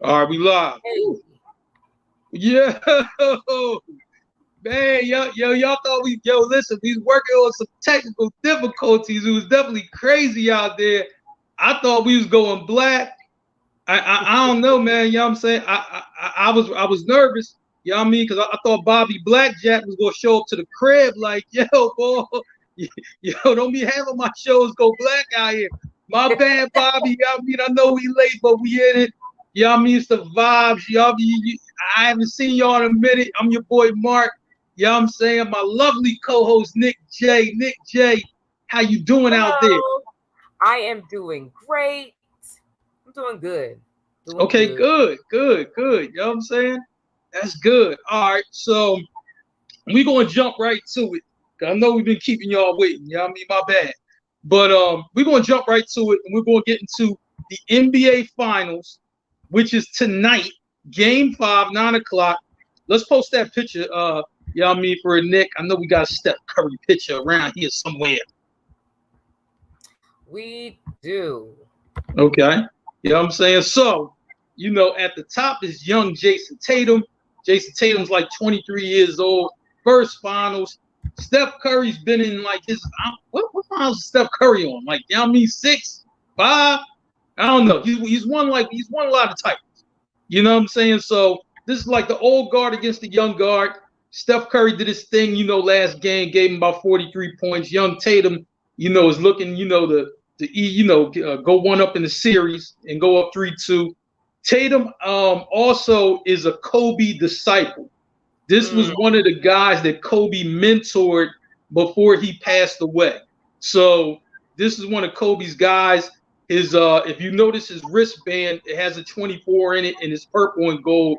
All right, we live. Hey, Yeah, man, y'all thought listen, we was working on some technical difficulties. It was definitely crazy out there. I thought we was going black. I don't know, man. You know what I'm saying? I was nervous. You know what I mean? Because I thought Bobby Blackjack was gonna show up to the crib like, yo, boy, yo, don't be having my shows go black out here. My bad, Bobby. You know what I mean? I know we late, but we in it. You know what I mean? It's the vibes. I haven't seen y'all in a minute. I'm your boy Marc. You know what I'm saying? My lovely co-host Nick J. Nick J, how you doing out there? hello. I am doing great. I'm doing good. Doing Okay, good. good. You know what I'm saying? That's good. All right, so we gonna jump right to it. 'Cause I know we've been keeping y'all waiting. You know what I mean? My bad. But we're gonna jump right to it, and we're gonna get into the NBA Finals, which is tonight, Game 5, 9 o'clock. Let's post that picture. You know what I mean, for Nick. I know we got a Steph Curry picture around here somewhere. We do. Okay. You know what I'm saying? So, at the top is young Jason Tatum. Jason Tatum's like 23 years old. First finals. Steph Curry's been in like what finals is Steph Curry on? Like, you know what I mean? 6, 5? I don't know. He's won a lot of titles. You know what I'm saying? So this is like the old guard against the young guard. Steph Curry did his thing, last game, gave him about 43 points. Young Tatum, is looking, go one up in the series and go up 3-2. Tatum also is a Kobe disciple. This was one of the guys that Kobe mentored before he passed away. So this is one of Kobe's guys. His if you notice his wristband, it has a 24 in it and it's purple and gold.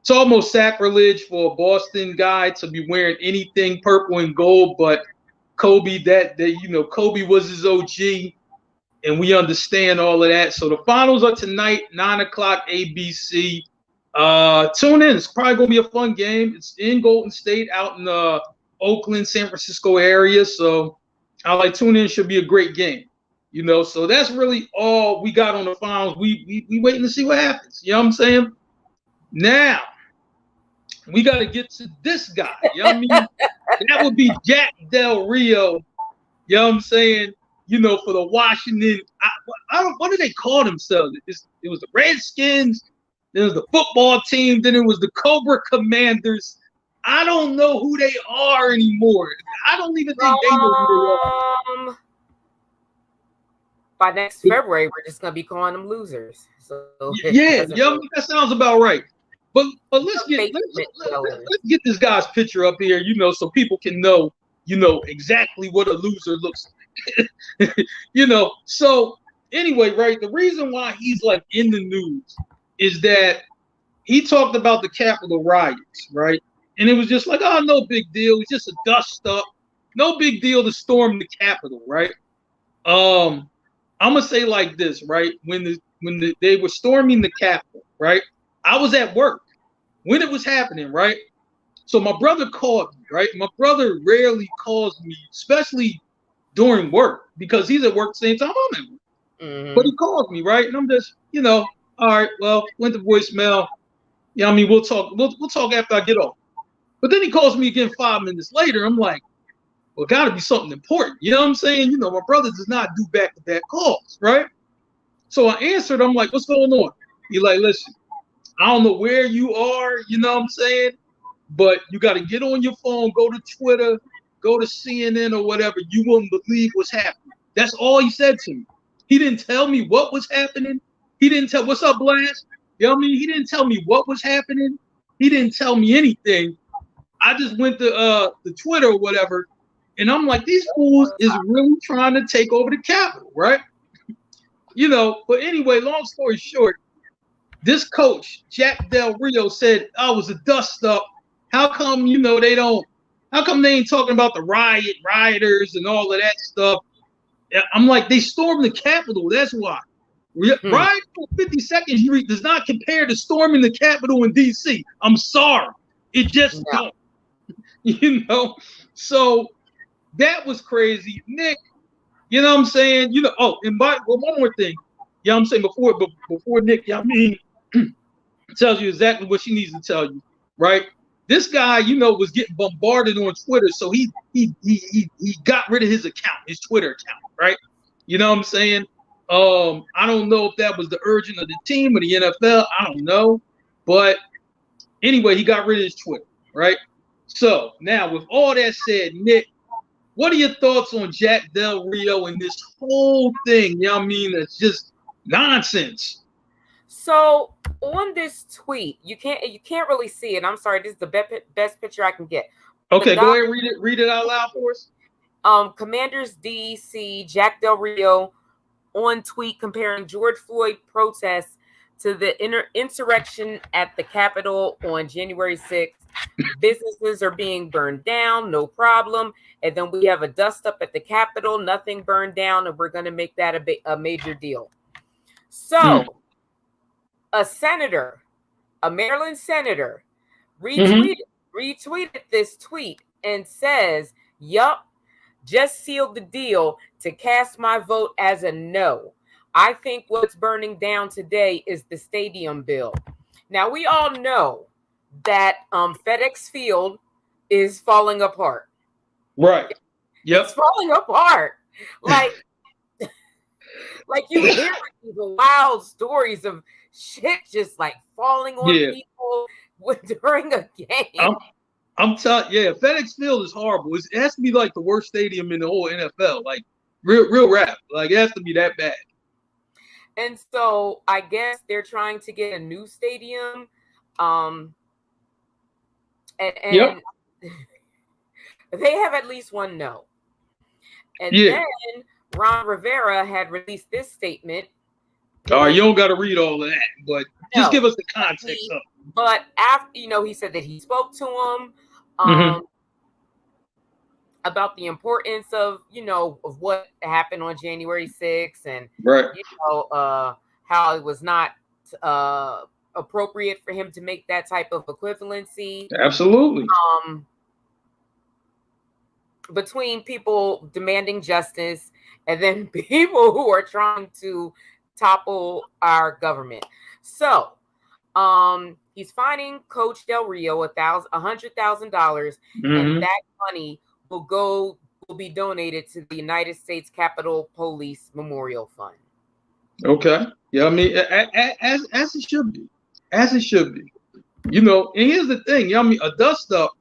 It's almost sacrilege for a Boston guy to be wearing anything purple and gold, but Kobe, Kobe was his OG, and we understand all of that. So the finals are tonight, 9 o'clock ABC. Tune in. It's probably gonna be a fun game. It's in Golden State, out in the Oakland, San Francisco area. So I like tune in. Should be a great game. So that's really all we got on the finals. We waiting to see what happens. You know what I'm saying? Now we got to get to this guy. You know what I mean? That would be Jack Del Rio. You know what I'm saying? For the Washington, what do they call themselves? It was the Redskins, then it was the football team, then it was the Cobra Commanders. I don't know who they are anymore. I don't even think they know who they are. By next February, we're just gonna be calling them losers. So yeah, that sounds about right. But let's get this guy's picture up here, so people can know, exactly what a loser looks like. So anyway, right, the reason why he's like in the news is that he talked about the Capitol riots, right? And it was just like, oh, no big deal. It's just a dust up. No big deal to storm the Capitol, right? I'm gonna say like this, right? When they were storming the Capitol, right? I was at work when it was happening, right? So my brother called me, right? My brother rarely calls me, especially during work, because he's at work at the same time I'm at work. Mm-hmm. But he called me, right? And I'm just, all right, well, went to voicemail. You know what I mean? We'll talk after I get off. But then he calls me again 5 minutes later. I'm like, well, gotta be something important. You know what I'm saying? My brother does not do back-to-back calls, right? So I answered, I'm like, what's going on? He's like, listen, I don't know where you are, you know what I'm saying? But you got to get on your phone, go to Twitter, go to CNN or whatever. You wouldn't believe what's happening. That's all he said to me. He didn't tell me what was happening. He didn't tell, what's up, Blast? You know what I mean? He didn't tell me what was happening. He didn't tell me anything. I just went to the Twitter or whatever, and I'm like, these fools is really trying to take over the Capitol, right? But anyway, long story short, this coach, Jack Del Rio, said, oh, it was a dust up. How come, how come they ain't talking about the rioters and all of that stuff? I'm like, they stormed the Capitol. That's why. Riot on 52nd Street does not compare to storming the Capitol in D.C. I'm sorry. It just don't. So that was crazy. Nick, you know what I'm saying? And one more thing. You know what I'm saying? Before Nick, I mean, tells you exactly what she needs to tell you, right? This guy, was getting bombarded on Twitter, so he got rid of his account, his Twitter account, right? You know what I'm saying? I don't know if that was the urging of the team or the NFL. I don't know, but anyway, he got rid of his Twitter, right? So now, with all that said, Nick, what are your thoughts on Jack Del Rio and this whole thing? You know what I mean? It's just nonsense. So on this tweet, you can't really see it. I'm sorry, this is the best picture I can get. Okay, go ahead and read it out loud for us. Commanders DC Jack Del Rio on tweet comparing George Floyd protests to the insurrection at the Capitol on January 6th. Businesses are being burned down, no problem. And then we have a dust up at the Capitol, nothing burned down, and we're going to make that a major deal. So a senator, a Maryland senator, retweeted this tweet and says, yup, just sealed the deal to cast my vote as a no. I think what's burning down today is the stadium bill. Now, we all know that FedEx Field is falling apart. Right. Yep. It's falling apart. Like you hear these wild stories of shit just like falling on people during a game. I'm telling FedEx Field is horrible. It has to be like the worst stadium in the whole NFL. Like real rap. Like it has to be that bad. And so I guess they're trying to get a new stadium. And they have at least one no. And then Ron Rivera had released this statement. All right, you don't got to read all of that, but just give us the context of it. But after, he said that he spoke to him about the importance of, of what happened on January 6th and, how it was not appropriate for him to make that type of equivalency. Absolutely. Between people demanding justice and then people who are trying to topple our government. So he's fining Coach Del Rio $100,000, and that money will be donated to the United States Capitol Police Memorial Fund. Okay. Yeah, I mean, as it should be. As it should be. And here's the thing, a dust up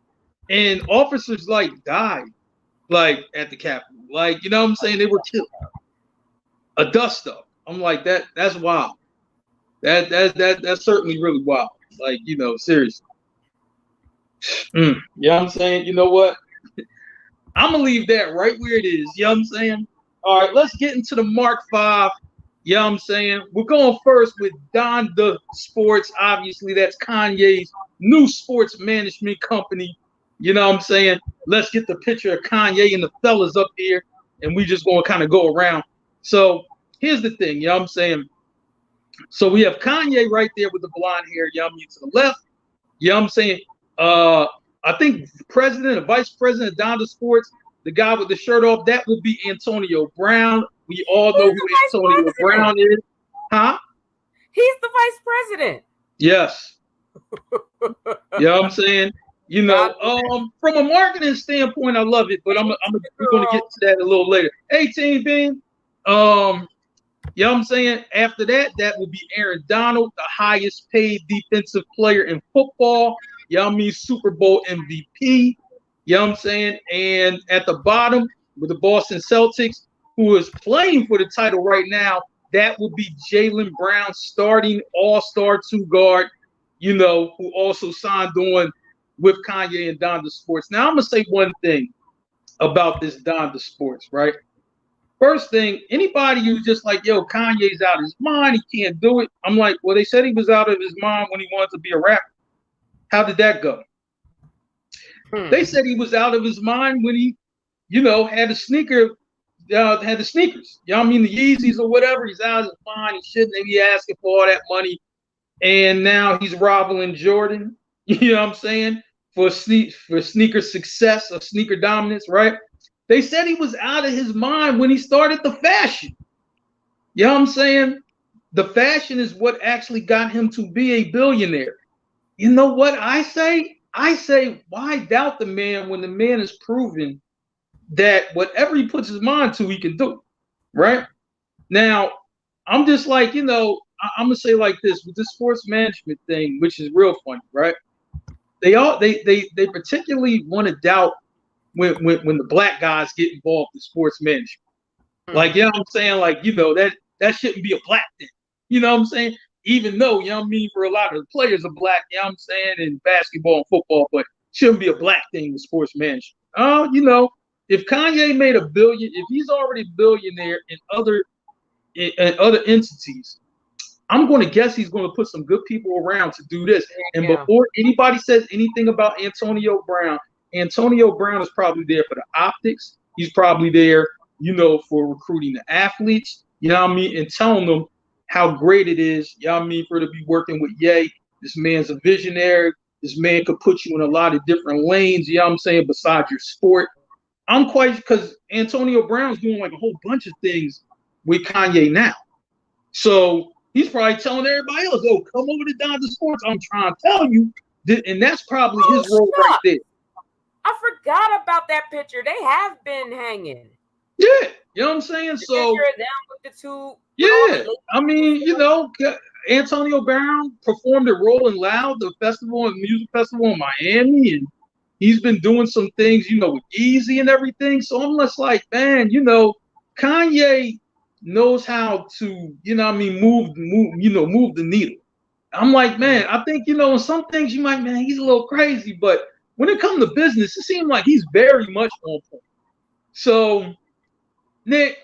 and officers died at the Capitol. Like, you know what I'm saying? They were killed. A dust up. I'm like, that's wild. That's certainly really wild. Like, seriously. You know what I'm saying? You know what? I'm gonna leave that right where it is. You know what I'm saying? All right, let's get into the Mark 5. You know what I'm saying? We're going first with Donda Sports. Obviously, that's Kanye's new sports management company. You know what I'm saying? Let's get the picture of Kanye and the fellas up here, and we just gonna kind of go around. So here's the thing, you know what I'm saying? So we have Kanye right there with the blonde hair, you know what I mean, to the left. You know what I'm saying? I think president or vice president of Donda Sports, the guy with the shirt off, that would be Antonio Brown. We all know who Antonio Brown is. Huh? He's the vice president. Yes. You know what I'm saying? From a marketing standpoint, I love it, but we're going to get to that a little later. 18 Bean. You know what I'm saying? After that would be Aaron Donald, the highest paid defensive player in football. You know what I mean? Super Bowl MVP. You know what I'm saying? And at the bottom with the Boston Celtics, who is playing for the title right now, that would be Jaylen Brown, starting all-star 2-guard, who also signed on with Kanye and Donda Sports. Now, I'm going to say one thing about this Donda Sports, right? First thing, anybody who's just like, yo, Kanye's out of his mind, he can't do it. I'm like, well, they said he was out of his mind when he wanted to be a rapper. How did that go? They said he was out of his mind when he, had the sneakers. You know what I mean? The Yeezys or whatever. He's out of his mind. He shouldn't be asking for all that money. And now he's rivaling Jordan. You know what I'm saying? For sneaker success or sneaker dominance, right? They said he was out of his mind when he started the fashion. You know what I'm saying? The fashion is what actually got him to be a billionaire. You know what I say? I say, why doubt the man when the man is proven that whatever he puts his mind to, he can do. Right? Now, I'm just like, I'm gonna say like this with this sports management thing, which is real funny, right? They particularly want to doubt when the black guys get involved in sports management. Like, you know what I'm saying? Like, that shouldn't be a black thing. You know what I'm saying? Even though, you know what I mean, for a lot of the players are black, you know what I'm saying, in basketball and football, but shouldn't be a black thing with sports management. If Kanye made $1 billion, if he's already a billionaire in other entities, I'm going to guess he's going to put some good people around to do this. And before anybody says anything about Antonio Brown is probably there for the optics. He's probably there, for recruiting the athletes, you know what I mean, and telling them how great it is, you know what I mean, for to be working with Ye. This man's a visionary. This man could put you in a lot of different lanes, you know what I'm saying, besides your sport. Because Antonio Brown's doing like a whole bunch of things with Kanye now. So he's probably telling everybody else, "Oh, come over to Donda Sports. I'm trying to tell you," and that's probably his role right there. I forgot about that picture. They have been hanging. Yeah, you know what I'm saying. So down with the two. Yeah, I mean, Antonio Brown performed at Rolling Loud, the music festival in Miami, and he's been doing some things, with Easy and everything. So I'm just like, man, Kanye knows how to, move the needle. I'm like, man, I think, in some things you might, man, he's a little crazy, but when it comes to business, it seems like he's very much on point. So, Nick,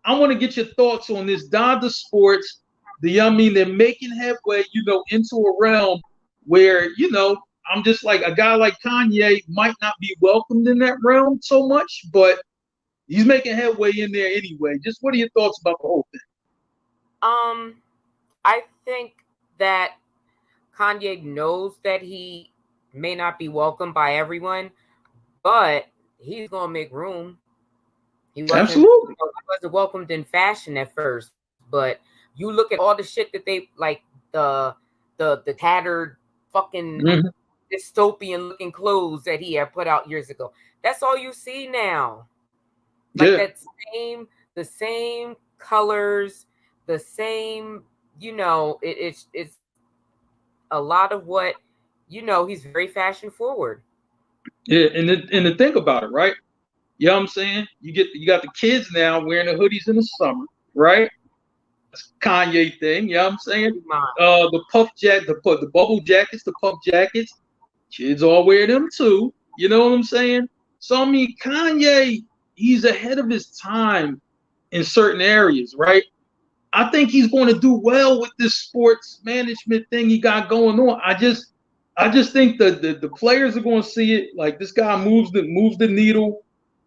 I want to get your thoughts on this. Donda Sports, they're making headway, into a realm where, I'm just like a guy like Kanye might not be welcomed in that realm so much, but he's making headway in there anyway. Just what are your thoughts about the whole thing? I think that Kanye knows that he may not be welcomed by everyone, but he's gonna make room. He wasn't welcomed in fashion at first, but you look at all the shit that they like the tattered fucking dystopian looking clothes that he had put out years ago. That's all you see now. Like the same colors, the same, it's a lot of what, he's very fashion forward. Yeah, and to think about it, right? You know what I'm saying? You got the kids now wearing the hoodies in the summer, right? That's a Kanye thing, you know what I'm saying? The puff jacket, the bubble jackets, the puff jackets, kids all wear them too. You know what I'm saying? So I mean, Kanye, he's ahead of his time in certain areas, right? I think he's going to do well with this sports management thing he got going on. I just think the players are going to see it. Like, this guy moves the needle.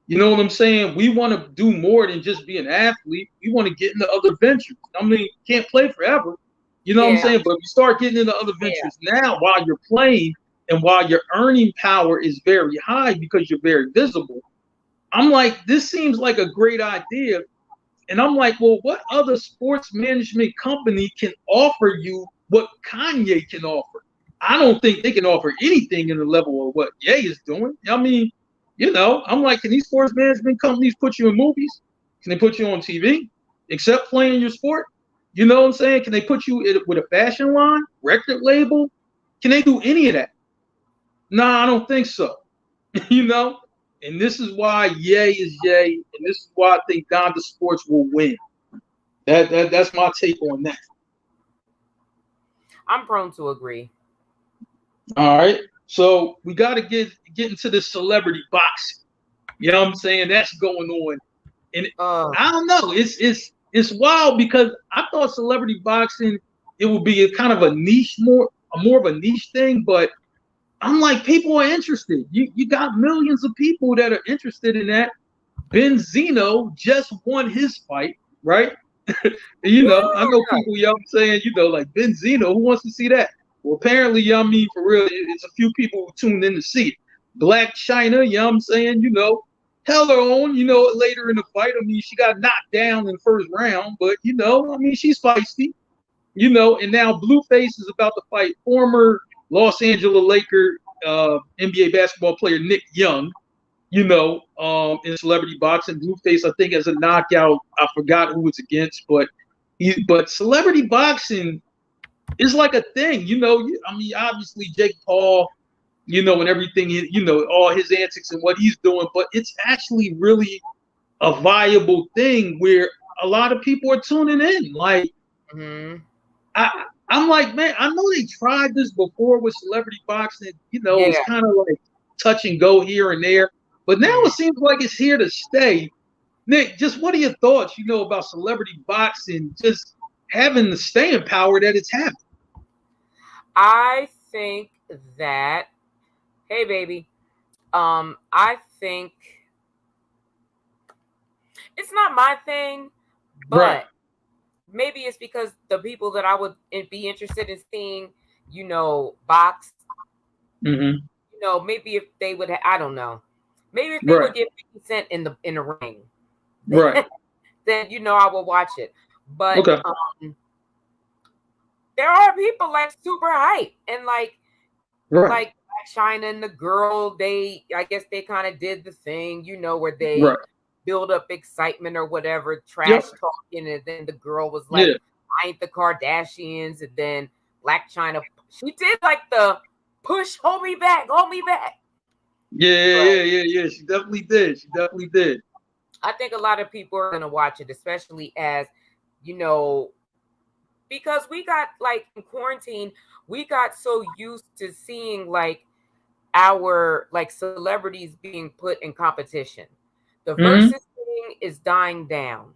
You know what I'm saying? We want to do more than just be an athlete. We want to get into other ventures. I mean, can't play forever. You know what I'm saying? But if you start getting into other ventures now while you're playing and while your earning power is very high because you're very visible, I'm like, this seems like a great idea. And I'm like, well, what other sports management company can offer you what Kanye can offer? I don't think they can offer anything in the level of what Ye is doing. I mean, I'm like, can these sports management companies put you in movies? Can they put you on TV? Except playing your sport? You know what I'm saying? Can they put you with a fashion line, record label? Can they do any of that? No, I don't think so. And this is why Ye is Ye, and this is why I think Donda Sports will win. That's my take on that. I'm prone to agree. All right. So we got to get into this celebrity boxing. You know what I'm saying? That's going on. And I don't know. It's wild because I thought celebrity boxing, it would be a kind of a niche, more of a niche thing, but I'm like, people are interested. You got millions of people that are interested in that. Benzino just won his fight, right? I know people, you know what I'm saying, like Benzino, who wants to see that? Well, apparently, for real, it's a few people who tuned in to see it. Black China, you know what I'm saying, held her own, later in the fight. I mean, she got knocked down in the first round, but, she's feisty. you know, and now Blueface is about to fight former Los Angeles Laker NBA basketball player Nick Young, you know, in celebrity boxing. Blueface, I think, as a knockout. I forgot who it's against, but celebrity boxing is like a thing, you know. I mean, obviously Jake Paul, you know, and everything, you know, all his antics and what he's doing, but it's actually really a viable thing where a lot of people are tuning in. Like, I'm like, man, I know they tried this before with celebrity boxing. You know, it's kind of like touch and go here and there, but now it seems like it's here to stay. Nick, just what are your thoughts, you know, about celebrity boxing just having the staying power that it's having? I think that, hey, baby, I think it's not my thing, but maybe it's because the people that I would be interested in seeing, you know, box, you know, maybe if they would, I don't know, maybe if they would get 50 Cent in the ring, then, you know, I will watch it. But there are people like super hype and like Black China and the girl, I guess they kind of did the thing, you know, where they build up excitement or whatever, trash talking, and then the girl was like, I ain't the Kardashians, and then Black China, she did like the push, hold me back. Yeah, she definitely did. I think a lot of people are gonna watch it, especially as, you know, because we got, like, in quarantine, we got so used to seeing like our like celebrities being put in competition. The versus thing is dying down.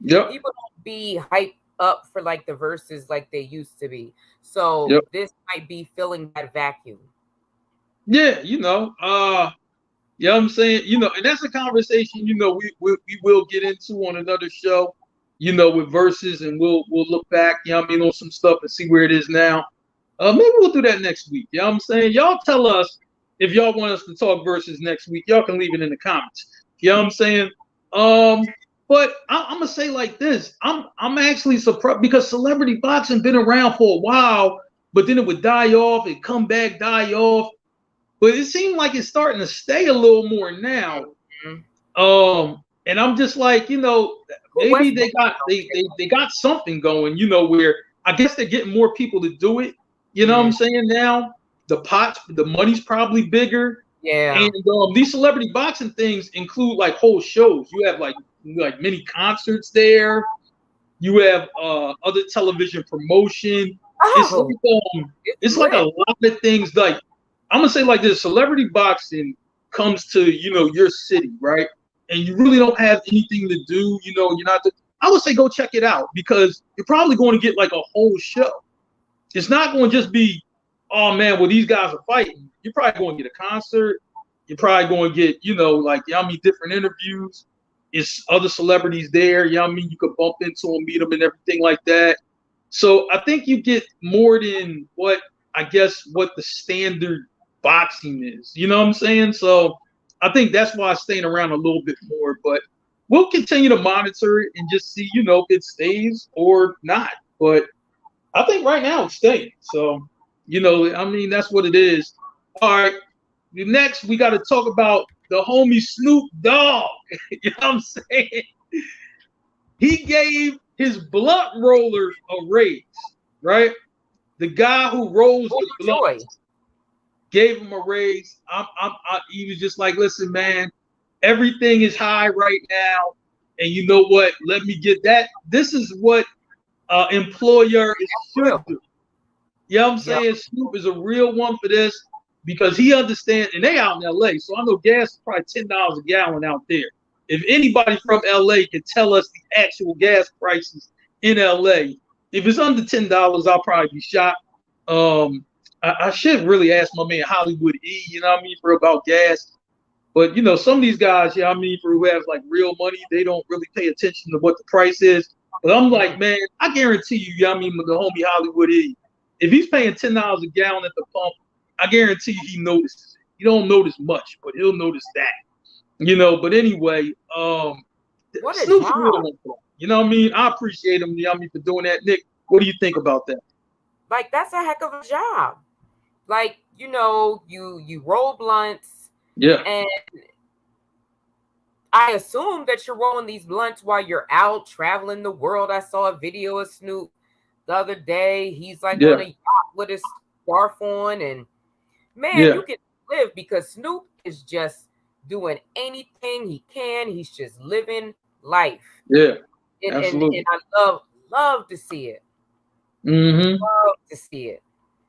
People don't be hyped up for like the verses like they used to be. So this might be filling that vacuum. Yeah, you know, you know what I'm saying? You know, and that's a conversation, you know, we will get into on another show, you know, with verses, and we'll look back, you know what I mean, on some stuff and see where it is now. Maybe we'll do that next week. You know what I'm saying? Y'all tell us if y'all want us to talk verses next week. Y'all can leave it in the comments. You know what I'm saying? But I'm gonna say like this. I'm actually surprised because celebrity boxing been around for a while, but then it would die off, it come back, die off. But it seemed like it's starting to stay a little more now. And I'm just like, you know, maybe they got something going, you know, where I guess they're getting more people to do it. You know what I'm saying? Now the money's probably bigger. And these celebrity boxing things include like whole shows. You have like mini concerts there. You have other television promotion. It's like a lot of things. Like, I'm gonna say like this: celebrity boxing comes to, you know, your city, right? And you really don't have anything to do. You know, you're not. I would say go check it out because you're probably going to get like a whole show. It's not going to just be, oh man, well these guys are fighting. You're probably going to get a concert. You're probably going to get, you know, like, you know what I mean, different interviews. It's other celebrities there. You know what I mean? You could bump into them, meet them, and everything like that. So I think you get more than what the standard boxing is. You know what I'm saying? So I think that's why it's staying around a little bit more. But we'll continue to monitor it and just see, you know, if it stays or not. But I think right now it's staying. So, you know, I mean, that's what it is. All right. Next, we got to talk about the homie Snoop Dogg. You know what I'm saying? He gave his blunt roller a raise, right? The guy who rolls the blunt gave him a raise. He was just like, listen, man, everything is high right now. And you know what? Let me get that. This is what employer should do. You know what I'm saying? Snoop is a real one for this because he understands, and they out in LA, so I know gas is probably $10 a gallon out there. If anybody from LA can tell us the actual gas prices in LA, if it's under $10, I'll probably be shocked. I should really ask my man Hollywood E, you know what I mean, for about gas. But, you know, some of these guys, you know what I mean, for who have like real money, they don't really pay attention to what the price is. But I'm like, man, I guarantee you, you know what I mean, the homie Hollywood E, if he's paying $10 a gallon at the pump, I guarantee you he notices it. He don't notice much, but he'll notice that. You know, but anyway, Snoop's real. You know what I mean? I appreciate him, you know what I mean, for doing that. Nick, What do you think about that? Like, that's a heck of a job. Like, you know, you roll blunts. Yeah. And I assume that you're rolling these blunts while you're out traveling the world. I saw a video of Snoop the other day. He's like on a yacht with his scarf on, and man, you can live because Snoop is just doing anything he can. He's just living life. Yeah, absolutely. And I love to see it. Mm-hmm. Love to see it.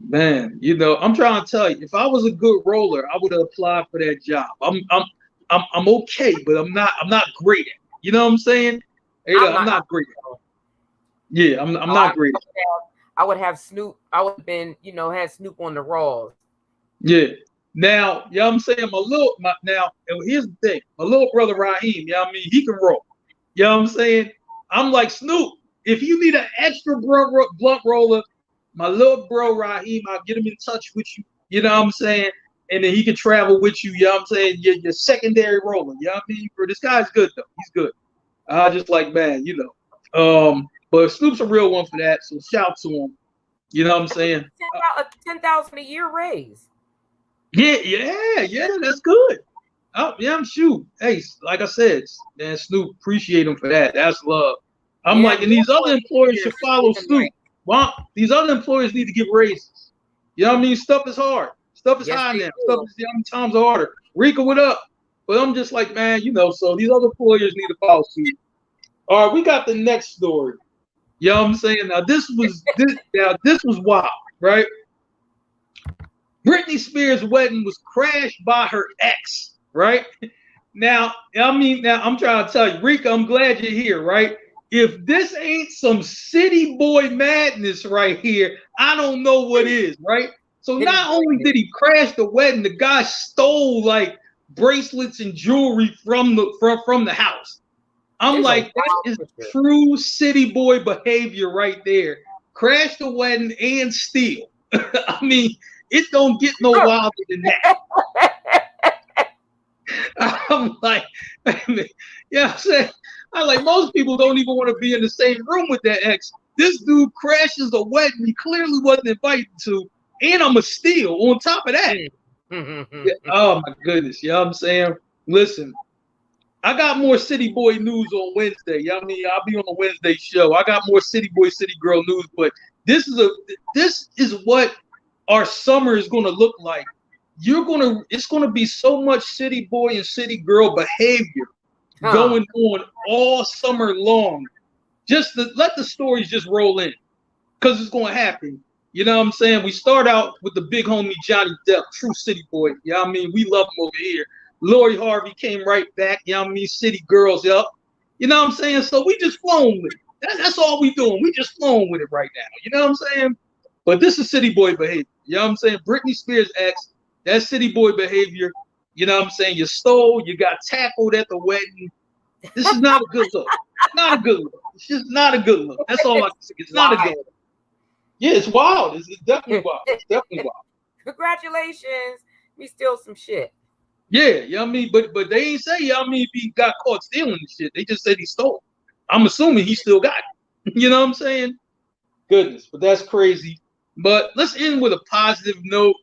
Man, you know, I'm trying to tell you, if I was a good roller, I would have applied for that job. I'm okay, but I'm not great at it. You know what I'm saying? I'm not great at it. Yeah, I'm not great at it. I would have Snoop. I would have been, you know, had Snoop on the Raws. Yeah. Now, you know what I'm saying? Now, here's the thing. My little brother Raheem, you know what I mean? He can roll. You know what I'm saying? I'm like, Snoop, if you need an extra blunt roller, my little bro Raheem, I'll get him in touch with you. You know what I'm saying? And then he can travel with you. You know what I'm saying? Your secondary roller. You know what I mean? This guy's good though. He's good. I just like, man, you know. But Snoop's a real one for that. So shout to him. You know what I'm saying? A $10,000 a year raise. Yeah, that's good. Oh, yeah, I'm shoot. Hey, like I said, man, Snoop, appreciate him for that. That's love. I'm like, and these other employers should follow Snoop. Well, these other employers need to give raises. You know what I mean? Stuff is hard. Stuff is high now. Stuff is times harder. Rika, what up? But I'm just like, man, you know, so these other employers need to follow suit. All right, we got the next story. You know what I'm saying? Now this was wild, right? Britney Spears' wedding was crashed by her ex, right? Now, I'm trying to tell you, Rika, I'm glad you're here, right? If this ain't some city boy madness right here, I don't know what is, right? So not only did he crash the wedding, the guy stole like bracelets and jewelry from the house. I'm like, that is true city boy behavior right there. Crash the wedding and steal. I mean, it don't get no wilder than that. I'm like, yeah, I'm saying, most people don't even want to be in the same room with that ex. This dude crashes a wedding he clearly wasn't invited to, and I'm a steal on top of that. Yeah, oh my goodness, you know what I'm saying? Listen, I got more city boy news on Wednesday. You know what I mean? I'll be on the Wednesday show. I got more city boy, city girl news, but this is what our summer is going to look like. It's going to be so much city boy and city girl behavior going on all summer long. Just let the stories just roll in, because it's going to happen. You know what I'm saying? We start out with the big homie Johnny Depp, true city boy. You know what I mean? We love him over here. Lori Harvey came right back. You know what I mean? City girls up. You know what I'm saying? So we just flown with it. That's all we doing. We just flown with it right now. You know what I'm saying? But this is city boy behavior. You know what I'm saying? Britney Spears' ex, that's city boy behavior. You know what I'm saying? You stole, you got tackled at the wedding. This is not a good look. Not a good look. It's just not a good look. That's all I can say. It's not a good look. Yeah, it's wild. It's definitely wild. It's definitely wild. Congratulations. We steal some shit. Yeah, you know what I mean? But they ain't say, you know what I mean, if he got caught stealing the shit. They just said he stole. I'm assuming he still got it. You know what I'm saying? Goodness, but that's crazy. But let's end with a positive note.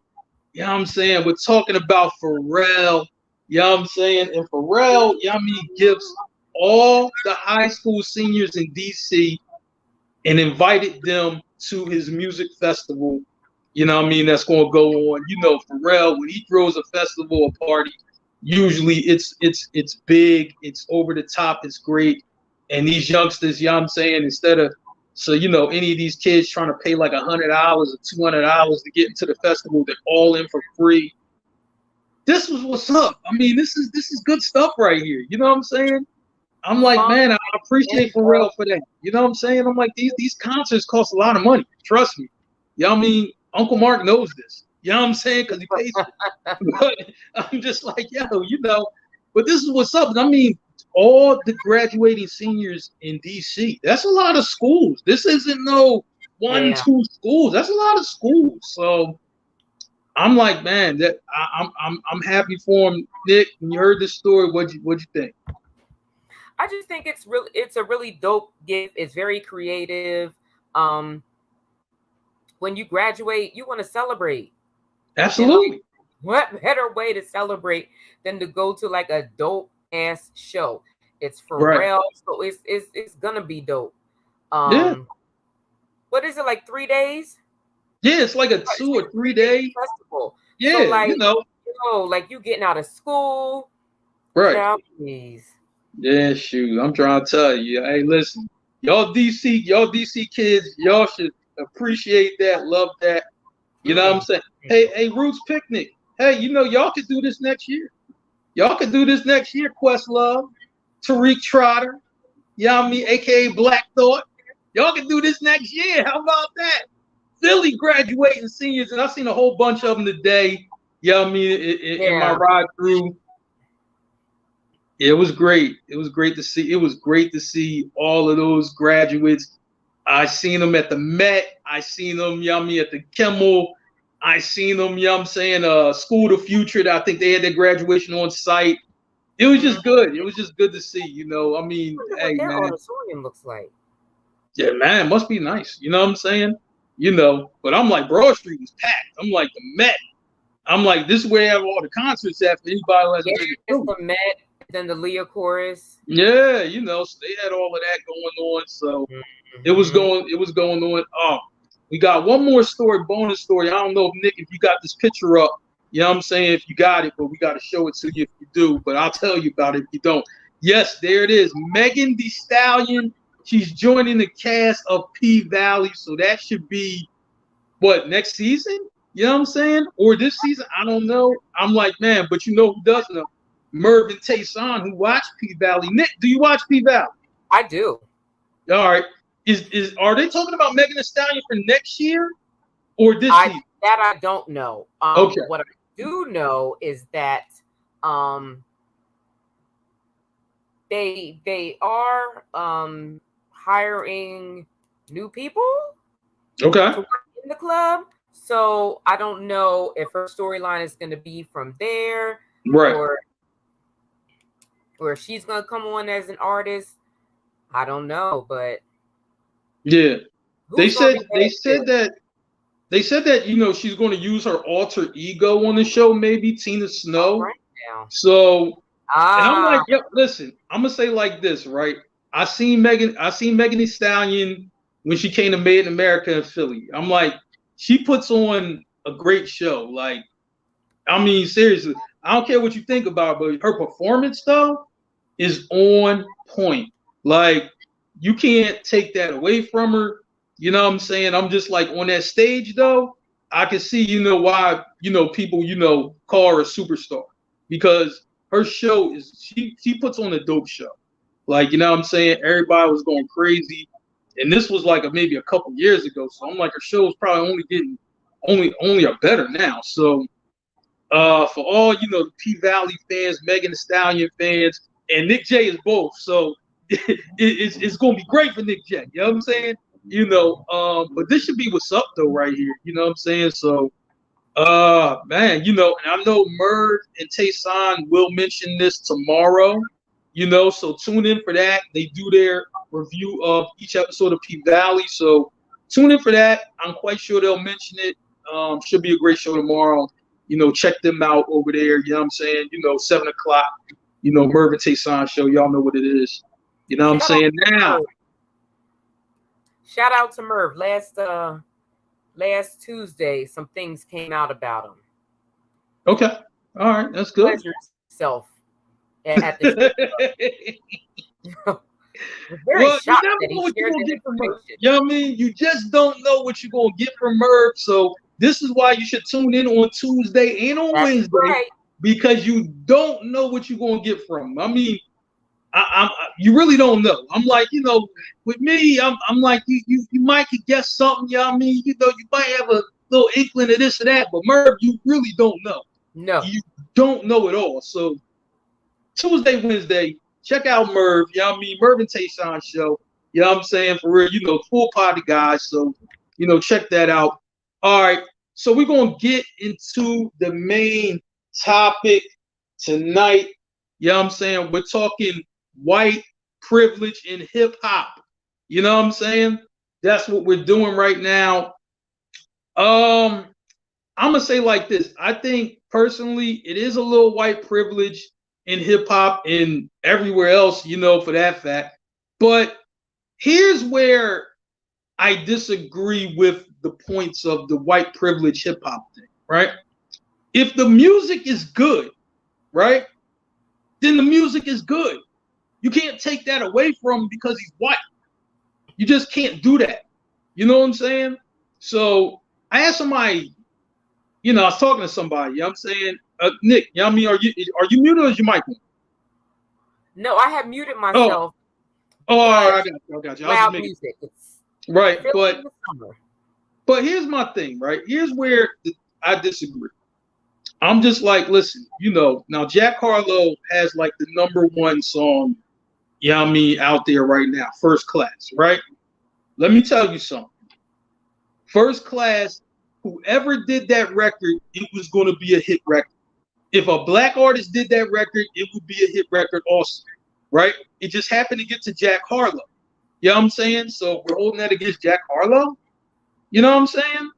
You know what I'm saying? We're talking about Pharrell. You know what I'm saying? And Pharrell, you know what I mean, gives all the high school seniors in DC and invited them to his music festival. You know what I mean? That's going to go on. You know, Pharrell, when he throws a festival, a party, usually it's big, it's over the top, it's great. And these youngsters, you know what I'm saying, instead of, so, you know, any of these kids trying to pay like $100 or $200 to get into the festival, they're all in for free. This was what's up. I mean, this is good stuff right here. You know what I'm saying? I'm like, man, I appreciate Pharrell for that. You know what I'm saying? I'm like, these concerts cost a lot of money. Trust me. You know what I mean? Uncle Mark knows this. You know what I'm saying? Because he pays for it. But I'm just like, yo, you know, but this is what's up. I mean, all the graduating seniors in DC, that's a lot of schools. This isn't no one, two schools. That's a lot of schools. So I'm like, man, that I'm happy for him. Nick, when you heard this story, what'd you think? I just think it's a really dope gift. It's very creative. when you graduate, you want to celebrate. Absolutely. Like, what better way to celebrate than to go to like a dope ass show? It's for real, so it's gonna be dope. What is it, like 3 days? Yeah, it's like a 2 or 3 day festival. Yeah, so like, like you getting out of school, right? Please. Yeah, shoot. I'm trying to tell you. Hey, listen, y'all DC kids, y'all should appreciate that, love that. You know what I'm saying? Hey, Roots Picnic. Hey, y'all could do this next year. Y'all could do this next year, Questlove, Tariq Trotter, Yami, aka Black Thought. Y'all can do this next year. How about that? Philly graduating seniors, and I've seen a whole bunch of them today. In my ride through. It was great. It was great to see. It was great to see all of those graduates. I seen them at the Met. I seen them, at the Kimmel. I seen them, School of the Future. I think they had their graduation on site. It was just good. It was just good to see, I mean, hey, their man. auditorium looks like. Yeah, man, it must be nice. You know what I'm saying? But I'm like, Broad Street was packed. I'm like, the Met. I'm like, this is where they have all the concerts at for anybody who hasn't been to the Met, then the Leah Chorus. Yeah, so they had all of that going on. So it was going on. Oh, we got one more story, bonus story. I don't know if Nick, if you got this picture up, you know what I'm saying, if you got it, but we got to show it to you if you do. But I'll tell you about it if you don't. Yes, there it is. Megan Thee Stallion. She's joining the cast of P-Valley. So that should be, what, next season? You know what I'm saying? Or this season? I don't know. I'm like, man, but you know who does know? Merv and Tayson, who watch P-Valley. Nick, do you watch P-Valley? I do. All right. Are they talking about Megan Thee Stallion for next year or this season? That I don't know. Okay. What I do know is that they are hiring new people. Okay. To work in the club. So I don't know if her storyline is going to be from there, right, or if she's going to come on as an artist. I don't know, but yeah, they said that she's going to use her alter ego on the show, maybe Tina Snow. Right now. So, and I'm like, yep. Listen, I'm gonna say like this, right? I seen Megan Thee Stallion when she came to Made in America in Philly. I'm like, she puts on a great show. Like, I mean, seriously, I don't care what you think about it, but her performance though is on point. Like, you can't take that away from her. You know what I'm saying? I'm just like, on that stage though, I can see, why, people, call her a superstar, because her show she puts on a dope show. Like, you know what I'm saying? Everybody was going crazy. And this was like maybe a couple years ago. So I'm like, her show is probably only getting only a better now. So for all, the P-Valley fans, Megan Thee Stallion fans, and Nick J is both. So it's going to be great for Nick J. You know what I'm saying? But this should be what's up though right here. You know what I'm saying? So, man, and I know Merv and Tayson will mention this tomorrow. So tune in for that. They do their review of each episode of P-Valley. So tune in for that. I'm quite sure they'll mention it. Should be a great show tomorrow. Check them out over there. You know what I'm saying? 7 o'clock, Merv and Tayson show. Y'all know what it is. You know what I'm saying? Now. Shout out to Merv. Last Tuesday, some things came out about him. Okay. All right. That's good. Pleasure yourself at the very shocked that he shared that information. You know what I mean? You just don't know what you're going to get from Merv. So this is why you should tune in on Tuesday and on Wednesday, right, because you don't know what you're going to get from him. I mean, you really don't know. I'm like, with me, I'm like, you might could guess something. You know what I mean? You might have a little inkling of this or that, but Merv, you really don't know. No. You don't know it all. So Tuesday, Wednesday, check out Merv. You know what I mean? Merv and Tayson show. You know what I'm saying? For real, full party guys. So, check that out. All right. So we're going to get into the main topic tonight. You know what I'm saying? We're talking white privilege in hip hop. You know what I'm saying? That's what we're doing right now. I'm gonna say like this. I think personally, it is a little white privilege in hip hop and everywhere else, for that fact. But here's where I disagree with the points of the white privilege hip hop thing, right? If the music is good, right, then the music is good. You can't take that away from him because he's white. You just can't do that. You know what I'm saying? So I asked somebody, I was talking to somebody, I'm saying, Nick, are you muted or is your mic on? No, I have muted myself. I got you. Loud music. Right, but here's my thing, right? Here's where I disagree. I'm just like, listen, now Jack Harlow has like the #1 song, out there right now, First Class, right? Let me tell you something. First Class, whoever did that record, it was going to be a hit record. If a black artist did that record, it would be a hit record also, right? It just happened to get to Jack Harlow. You know what I'm saying? So we're holding that against Jack Harlow. You know what I'm saying?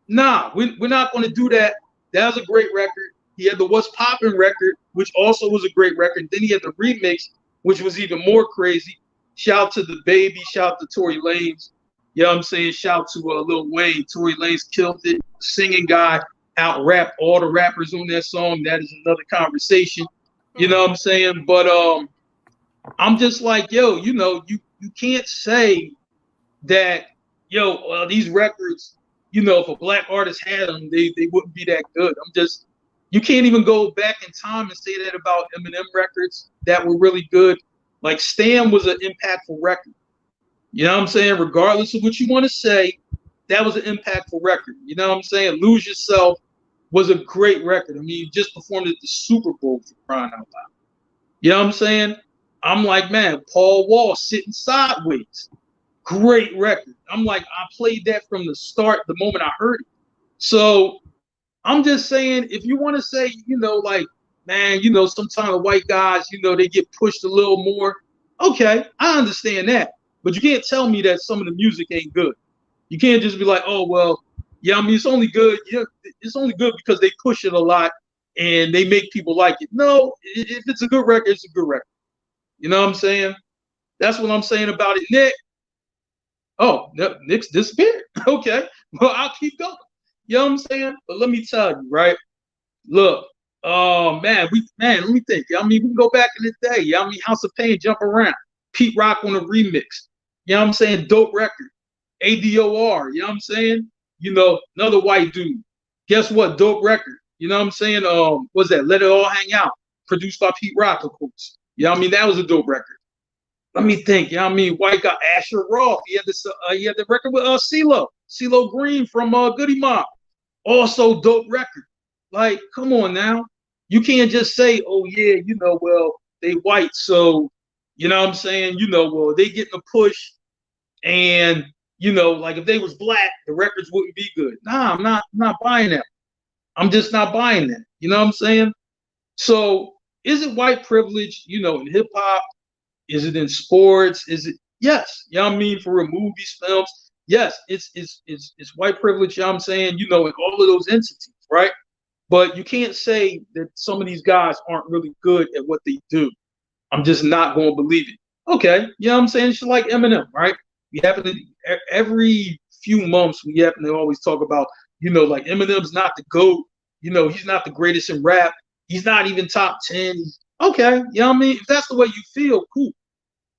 Nah, we're not going to do that. That was a great record. He had the What's Poppin' record, which also was a great record. Then he had the remix, which was even more crazy. Shout to the Baby, shout to Tory Lanez. You know what I'm saying? Shout to Lil Wayne. Tory Lanez killed it. Singing guy out-rapped all the rappers on that song. That is another conversation. You know what I'm saying? But I'm just like, yo, you can't say that, these records, if a black artist had them, they wouldn't be that good. You can't even go back in time and say that about Eminem records that were really good. Like Stan was an impactful record. You know what I'm saying? Regardless of what you want to say, that was an impactful record. You know what I'm saying? Lose Yourself was a great record. I mean, you just performed at the Super Bowl, for crying out loud. You know what I'm saying? I'm like, man, Paul Wall, Sitting Sideways. Great record. I'm like, I played that from the start, the moment I heard it. So I'm just saying, if you want to say, like, man, sometimes the white guys, they get pushed a little more. Okay, I understand that. But you can't tell me that some of the music ain't good. You can't just be like, oh, well, yeah, I mean, it's only good. Yeah, it's only good because they push it a lot and they make people like it. No, if it's a good record, it's a good record. You know what I'm saying? That's what I'm saying about it, Nick. Oh, Nick's disappeared. Okay, well, I'll keep going. You know what I'm saying? But let me tell you, right? Look, man, let me think. I mean, we can go back in the day. I mean, House of Pain, Jump Around, Pete Rock on a remix. You know what I'm saying? Dope record. ADOR, you know what I'm saying? Another white dude. Guess what? Dope record. You know what I'm saying? What's that? Let It All Hang Out. Produced by Pete Rock, of course. You know what I mean? That was a dope record. Let me think. You know what I mean? White guy Asher Roth. He had the record with CeeLo Green from Goody Mob. Also dope record. Like, come on now. You can't just say, oh yeah, well, they white, so you know what I'm saying, well, they getting a push, and like if they was black, the records wouldn't be good. Nah, I'm not buying that. I'm just not buying that. You know what I'm saying? So is it white privilege, in hip hop? Is it in sports? Is it? Yes. You know what I mean? For movies, films. Yes, it's white privilege, you know what I'm saying, in all of those entities, right? But you can't say that some of these guys aren't really good at what they do. I'm just not going to believe it. Okay, you know what I'm saying? It's like Eminem, right? We happen to, every few months, we happen to always talk about, like Eminem's not the GOAT. He's not the greatest in rap. He's not even top 10. Okay, you know what I mean? If that's the way you feel, cool.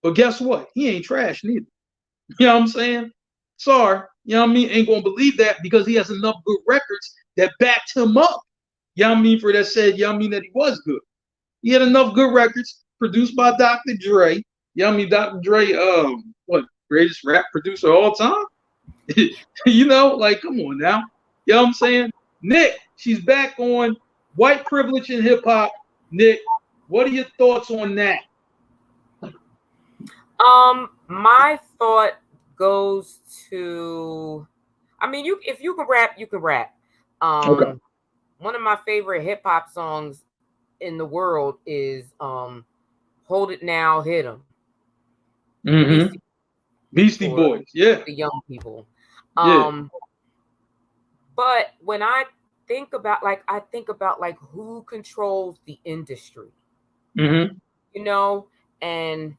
But guess what? He ain't trash neither. You know what I'm saying? Sorry, you know what I mean? Ain't gonna believe that because he has enough good records that backed him up. You know what I mean? For that said, you know what I mean, that he was good. He had enough good records produced by Dr. Dre. You know what I mean? Dr. Dre, greatest rap producer of all time? Like, come on now. You know what I'm saying? Nick, she's back on white privilege in hip hop. Nick, what are your thoughts on that? My thought goes to, I mean, if you can rap, you can rap. Okay. One of my favorite hip hop songs in the world is "Hold It Now, Hit 'Em." Mm-hmm. Beastie Boys, yeah. The young people. But when I think about like who controls the industry, Mm-hmm. you know, and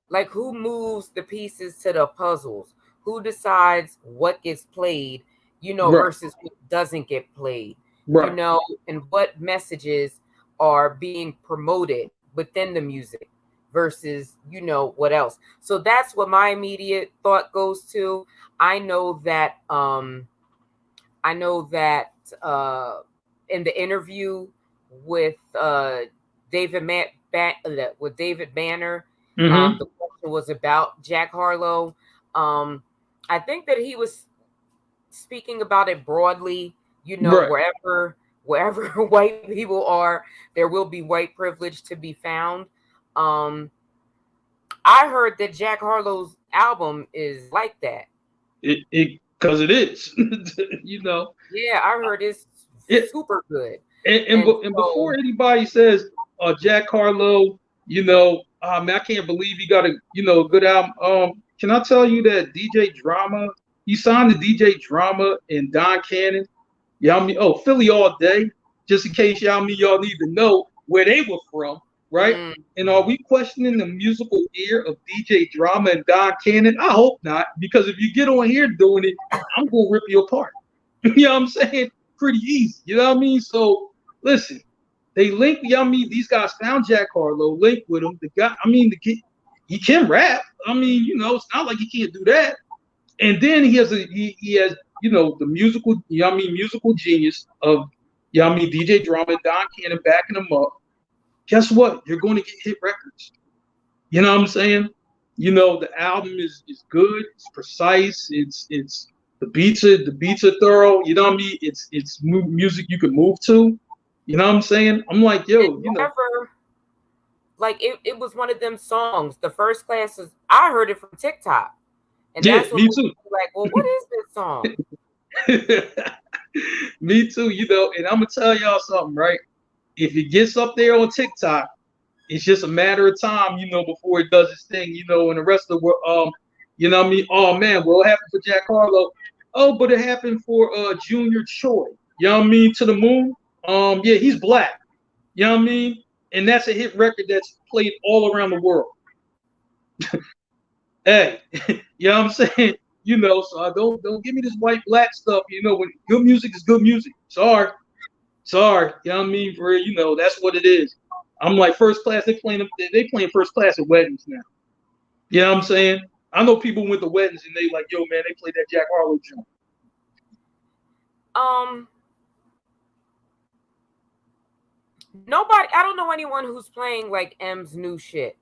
like who moves the pieces to the puzzles, who decides what gets played, you know, Right. versus what doesn't get played, you Right. know, and what messages are being promoted within the music versus, you know, what else. So that's what my immediate thought goes to. I know that I know that in the interview with David with David Banner, Mm-hmm. the question was about Jack Harlow. I think that he was speaking about it broadly. You know, Right. wherever white people are, there will be white privilege to be found. Um, I heard that Jack Harlow's album is like that. It because it is. You know. Yeah, I heard it's It super good. and And and before so, anybody says, Jack Harlow, you know, man, I can't believe he got a good album. Can I tell you that DJ Drama, he signed to DJ Drama and Don Cannon. Y'all mean, oh, Philly all day, just in case y'all need to know where they were from, right? And are we questioning the musical ear of DJ Drama and Don Cannon? I hope not, because if you get on here doing it, I'm gonna rip you apart. You know what I'm saying? Pretty easy. You know what I mean? So listen, they linked. You know what I mean? These guys found Jack Harlow, linked with him. The guy, I mean, the kid, he can rap. I mean, you know, it's not like he can't do that. And then he has the musical, musical genius of DJ Drama and Don Cannon backing him up. Guess what? You're going to get hit records. You know what I'm saying? You know, the album is good, it's precise, it's the beats are thorough. You know what I mean? It's music you can move to. You know what I'm saying? I'm like, yo, like it was one of them songs. The first class is I heard it from TikTok. And yeah, that's what me made me like, well, what is this song? too. Me too, and I'm gonna tell y'all something, right? If it gets up there on TikTok, it's just a matter of time, before it does its thing, and the rest of the world, you know what I mean? Oh man, well, it happened for Jack Harlow. Oh, but it happened for Junior Choi. You know what I mean? To the moon. Yeah, he's black. You know what I mean? And that's a hit record that's played all around the world. Hey, you know what I'm saying? So I don't give me this white black stuff. When good music is good music. Sorry. You know what I mean? For that's what it is. I'm like first class. They playing first class at weddings now. You know what I'm saying? I know people went to weddings and they like, yo, man, they played that Jack Harlow joint. Nobody. I don't know anyone who's playing like M's new shit.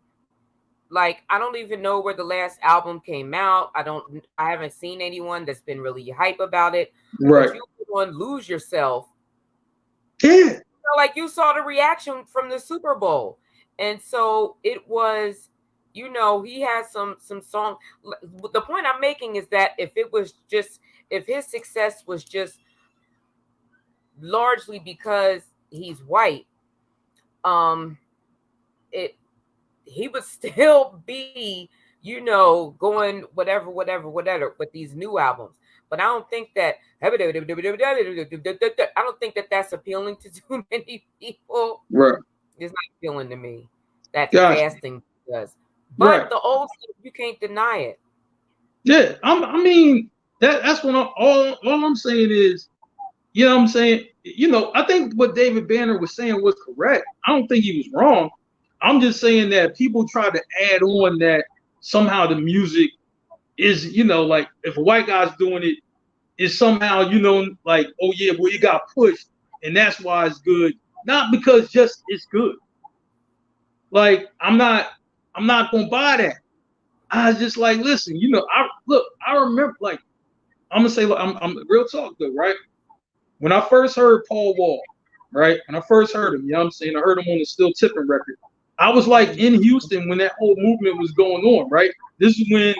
Like I don't even know where the last album came out. I haven't seen anyone that's been really hype about it. Right. But you want Lose Yourself. Yeah. Like you saw the reaction from the Super Bowl. And so it was, he has some song. The point I'm making is that if his success was just largely because he's white, he would still be, going whatever with these new albums. But I don't think that that's appealing to too many people. Right. It's not appealing to me. That Gotcha. fasting does. But right. The old stuff, you can't deny it. Yeah, I mean that's what all I'm saying is, you know what I'm saying? I think what David Banner was saying was correct. I don't think he was wrong. I'm just saying that people try to add on that somehow the music is, like if a white guy's doing it, is somehow, like, oh yeah, well, it got pushed and that's why it's good. Not because just it's good. Like, I'm not gonna buy that. I was just like, listen, I remember, like, I'm gonna say, like, I'm real talk though, right? When I first heard Paul Wall, right? When I first heard him, you know what I'm saying? I heard him on the Still Tipping record. I was like in Houston when that whole movement was going on, right? This is when,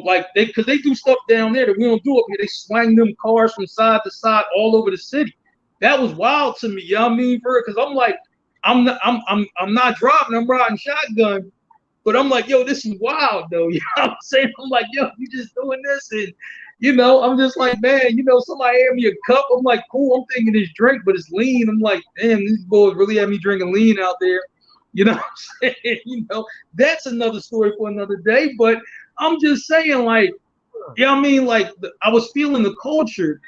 like because they do stuff down there that we don't do up here. They swang them cars from side to side all over the city. That was wild to me, you know what I mean? Because I'm like, I'm not driving, I'm riding shotgun. But I'm like, yo, this is wild though. You know what I'm saying? I'm like, yo, you just doing this, and you know, I'm just like, man, you know, somebody hand me a cup. I'm like, cool. I'm thinking this drink, but it's lean. I'm like, damn, these boys really have me drinking lean out there. You know what I'm saying? You know, that's another story for another day. But I'm just saying, like, yeah, I mean, like, I was feeling the culture,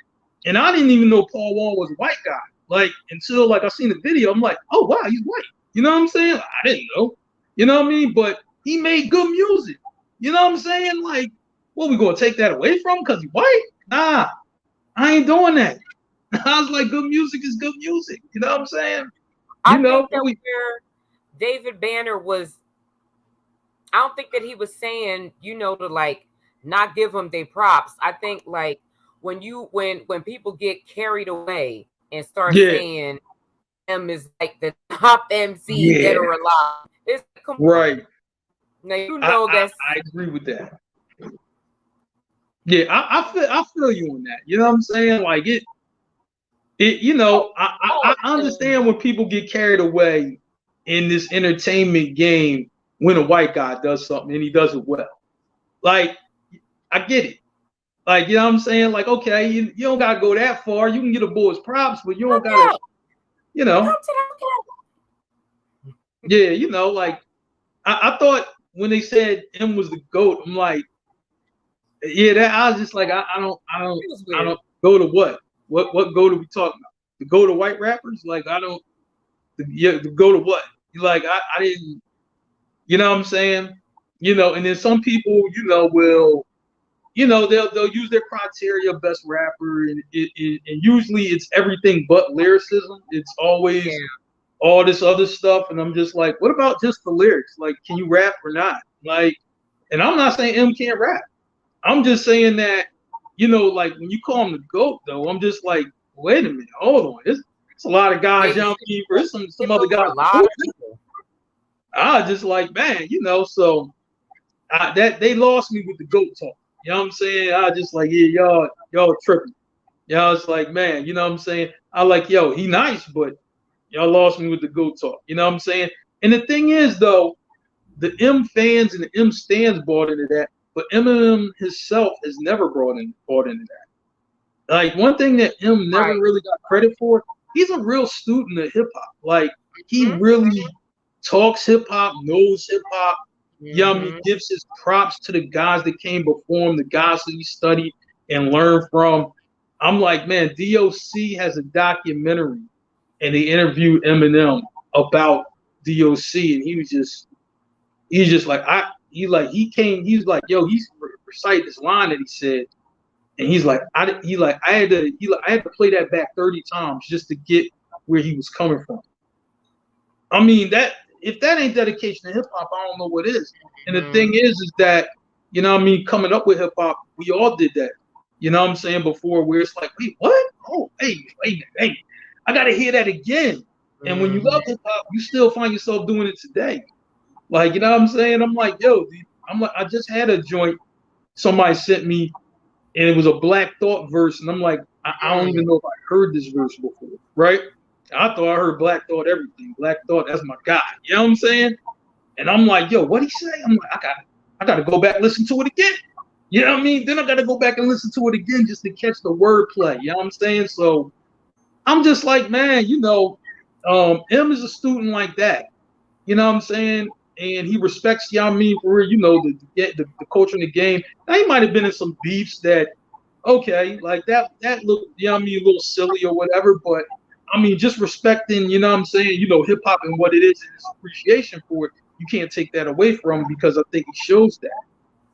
and I didn't even know Paul Wall was a white guy. Like, until like I seen the video, I'm like, oh wow, he's white. You know what I'm saying? I didn't know. You know what I mean? But he made good music. You know what I'm saying? Like, what, we gonna take that away from him because he's white? Nah, I ain't doing that. I was like, good music is good music. You know what I'm saying? I think that where David Banner was, I don't think that he was saying, you know, to like not give them their props. I think like when people get carried away and start saying him is like the top MC dead or alive. It's right. Now you know I agree with that. Yeah, I feel you on that. You know what I'm saying? Like it you know, I understand when people get carried away in this entertainment game when a white guy does something and he does it well. Like, I get it. Like, you know what I'm saying? Like, okay, you don't gotta go that far. You can get a boy's props, but you don't gotta, you know. Yeah, you know, like I thought when they said M was the GOAT, I'm like, yeah, that I was just like, I don't go to what? What GOAT are we talking about? The GOAT to white rappers? Like, I don't the go to what? Like, I didn't, you know what I'm saying? You know, and then some people, you know, will, you know, they'll use their criteria, best rapper, and usually it's everything but lyricism. It's always all this other stuff, and I'm just like, what about just the lyrics? Like, can you rap or not? Like, and I'm not saying M can't rap. I'm just saying that, you know, like when you call him the GOAT, though, I'm just like, wait a minute, hold on, it's a lot of guys, you know, there's some other guys. I was just like, man, you know, so that they lost me with the GOAT talk. You know what I'm saying? I was just like, yeah, y'all tripping. Y'all, it's like, man, you know what I'm saying? I like, yo, he nice, but y'all lost me with the GOAT talk. You know what I'm saying? And the thing is, though, the M fans and the M stands bought into that, but Eminem himself has never bought into that. Like, one thing that M never really got credit for, he's a real student of hip hop. Like, he really talks hip hop, knows hip hop. He gives his props to the guys that came before him, the guys that he studied and learned from. I'm like, man, DOC has a documentary, and they interviewed Eminem about DOC, and he's just like, he's like, yo, he's recite this line that he said, and he's like, I had to play that back 30 times just to get where he was coming from. I mean, that if that ain't dedication to hip hop, I don't know what is. And the thing is that, you know what I mean, coming up with hip hop, we all did that. You know what I'm saying? Before, where it's like, wait, what? Oh, hey, I gotta hear that again. And when you love hip hop, you still find yourself doing it today. Like, you know what I'm saying? I'm like, yo, I just had a joint somebody sent me, and it was a Black Thought verse, and I'm like, I don't even know if I heard this verse before, right? I thought I heard Black Thought everything. Black Thought, that's my guy. You know what I'm saying? And I'm like, yo, what'd he say? I'm like, I gotta go back and listen to it again. You know what I mean? Then I gotta go back and listen to it again just to catch the wordplay. You know what I'm saying? So I'm just like, man, you know, M is a student like that. You know what I'm saying? And he respects, you know what I mean, for, you know, the culture in the game. Now, he might have been in some beefs that, okay, like that looked, you know what I mean, a little silly or whatever, but I mean, just respecting, you know what I'm saying, you know, hip hop and what it is and his appreciation for it, you can't take that away from him, because I think he shows that.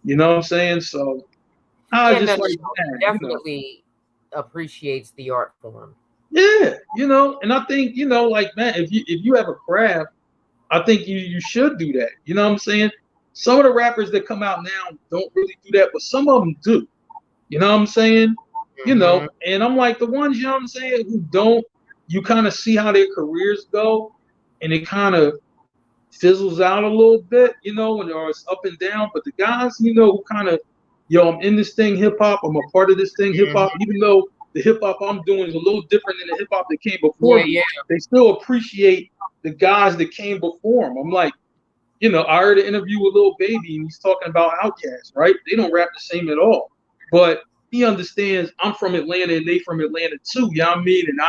You know what I'm saying? So I just like, man, definitely appreciates the art form. Yeah, you know, and I think, you know, like, man, if you have a craft, I think you should do that. You know what I'm saying? Some of the rappers that come out now don't really do that, but some of them do. You know what I'm saying? You know, and I'm like, the ones, you know what I'm saying, who don't, you kind of see how their careers go, and it kind of fizzles out a little bit, you know, and or it's up and down. But the guys, you know, who kind of, yo, I'm in this thing, hip hop, I'm a part of this thing, hip hop, even though the hip hop I'm doing is a little different than the hip hop that came before me, they still appreciate the guys that came before them. I'm like, you know, I heard an interview with Lil Baby, and he's talking about Outkast, right? They don't rap the same at all, but he understands I'm from Atlanta and they from Atlanta too. You know what I mean? And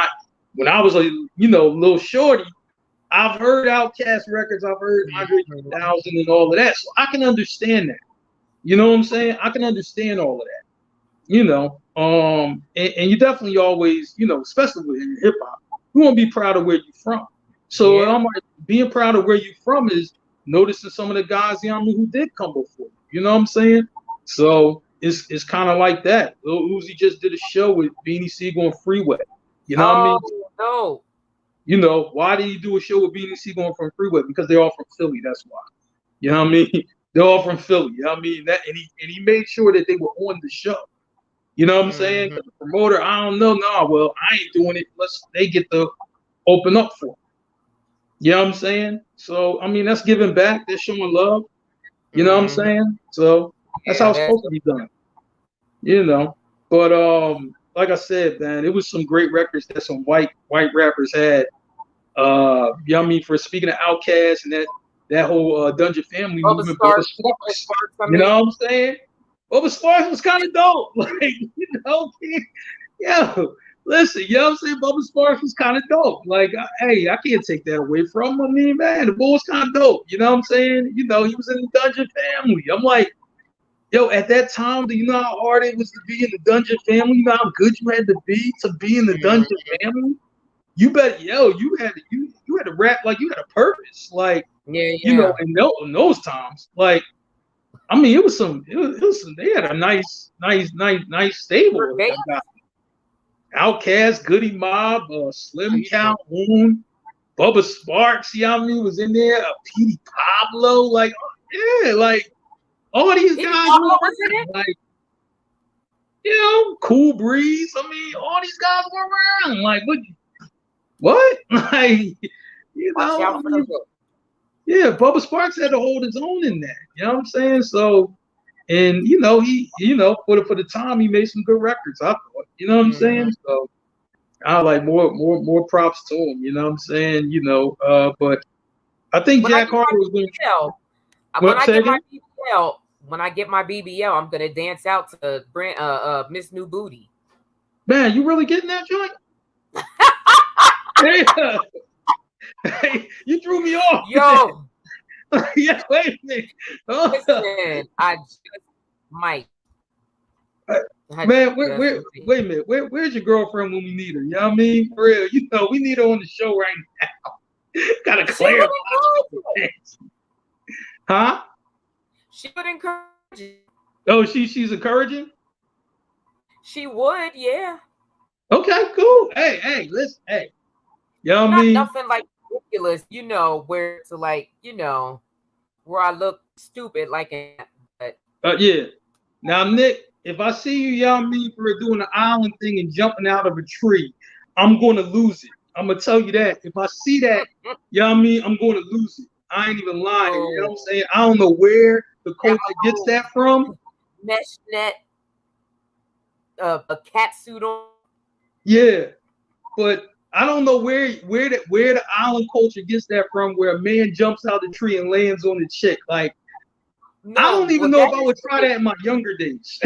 when I was a, you know, little shorty, I've heard Outkast records, I've heard 100,000 and all of that, so I can understand that. You know what I'm saying? I can understand all of that. You know, and you definitely always, you know, especially in hip hop, you want to be proud of where you're from. So I'm like, being proud of where you're from is noticing some of the guys, you know what I mean, who did come before you. You know what I'm saying? So it's kind of like that. Lil Uzi just did a show with Beanie Siegel and Freeway. You know what I mean? No. You know, why did he do a show with Beanie Siegel and from Freeway? Because they're all from Philly. That's why. You know what I mean? They're all from Philly. You know what I mean? That and he made sure that they were on the show. You know what I'm saying? The promoter, I don't know. No, well, I ain't doing it unless they get to open up for it. You know what I'm saying? So, I mean, that's giving back. That's showing love. You know what I'm saying? So that's how it's supposed to be done. You know, but like I said, man, it was some great records that some white rappers had. You know what I mean? For speaking of Outkast and that whole Dungeon Family movement, Bubba Sparks. You know what I'm saying? Bubba Sparks was kind of dope. Like, you know, yo, listen, you know what I'm saying? Bubba Sparks was kind of dope. Like, hey, I can't take that away from him. I mean, man, the boy was kind of dope. You know what I'm saying? You know, he was in the Dungeon Family. I'm like, yo, at that time, do you know how hard it was to be in the Dungeon Family? You know how good you had to be in the Dungeon Family? You bet, yo, you had to rap like you had a purpose. Like, you know, in those times, like, I mean, it was some, they had a nice stable. Outkast, Goody Mob, Slim Calhoun, Bubba Sparks, you know what I mean, was in there, Petey Pablo, like, yeah, like, all these guys were like, you know, Cool Breeze. I mean, all these guys were around. Like, what? Like, you know, I mean, yeah, Bubba Sparks had to hold his own in that. You know what I'm saying? So, and you know, he, you know, for the time, he made some good records. I thought, you know what I'm saying? So, I like more props to him. You know what I'm saying? You know, but I think Jack Harlow was going to. When I get my BBL, I'm gonna dance out to Miss New Booty. Man, you really getting that joint? Hey, you threw me off. Yo. Yeah, wait a minute. Listen, I just might. Man, wait a minute. Where's your girlfriend when we need her? You know what I mean? For real, you know, we need her on the show right now. Gotta clarify. Huh? She would encourage you. Oh, she's encouraging? She would, yeah. Okay, cool. Hey, listen, hey. You know what I mean? Nothing like ridiculous, you know, where it's like, you know, where I look stupid like but yeah. Now, Nick, if I see you, you know what I mean, for doing the island thing and jumping out of a tree, I'm gonna lose it. I'm gonna tell you that. If I see that, you know what I mean, I'm gonna lose it. I ain't even lying. You know what I'm saying? I don't know where the culture gets that from. Mesh net, a cat suit on. Yeah, but I don't know where the island culture gets that from, where a man jumps out the tree and lands on the chick. Like, no, I don't even know if I would try that in my younger days.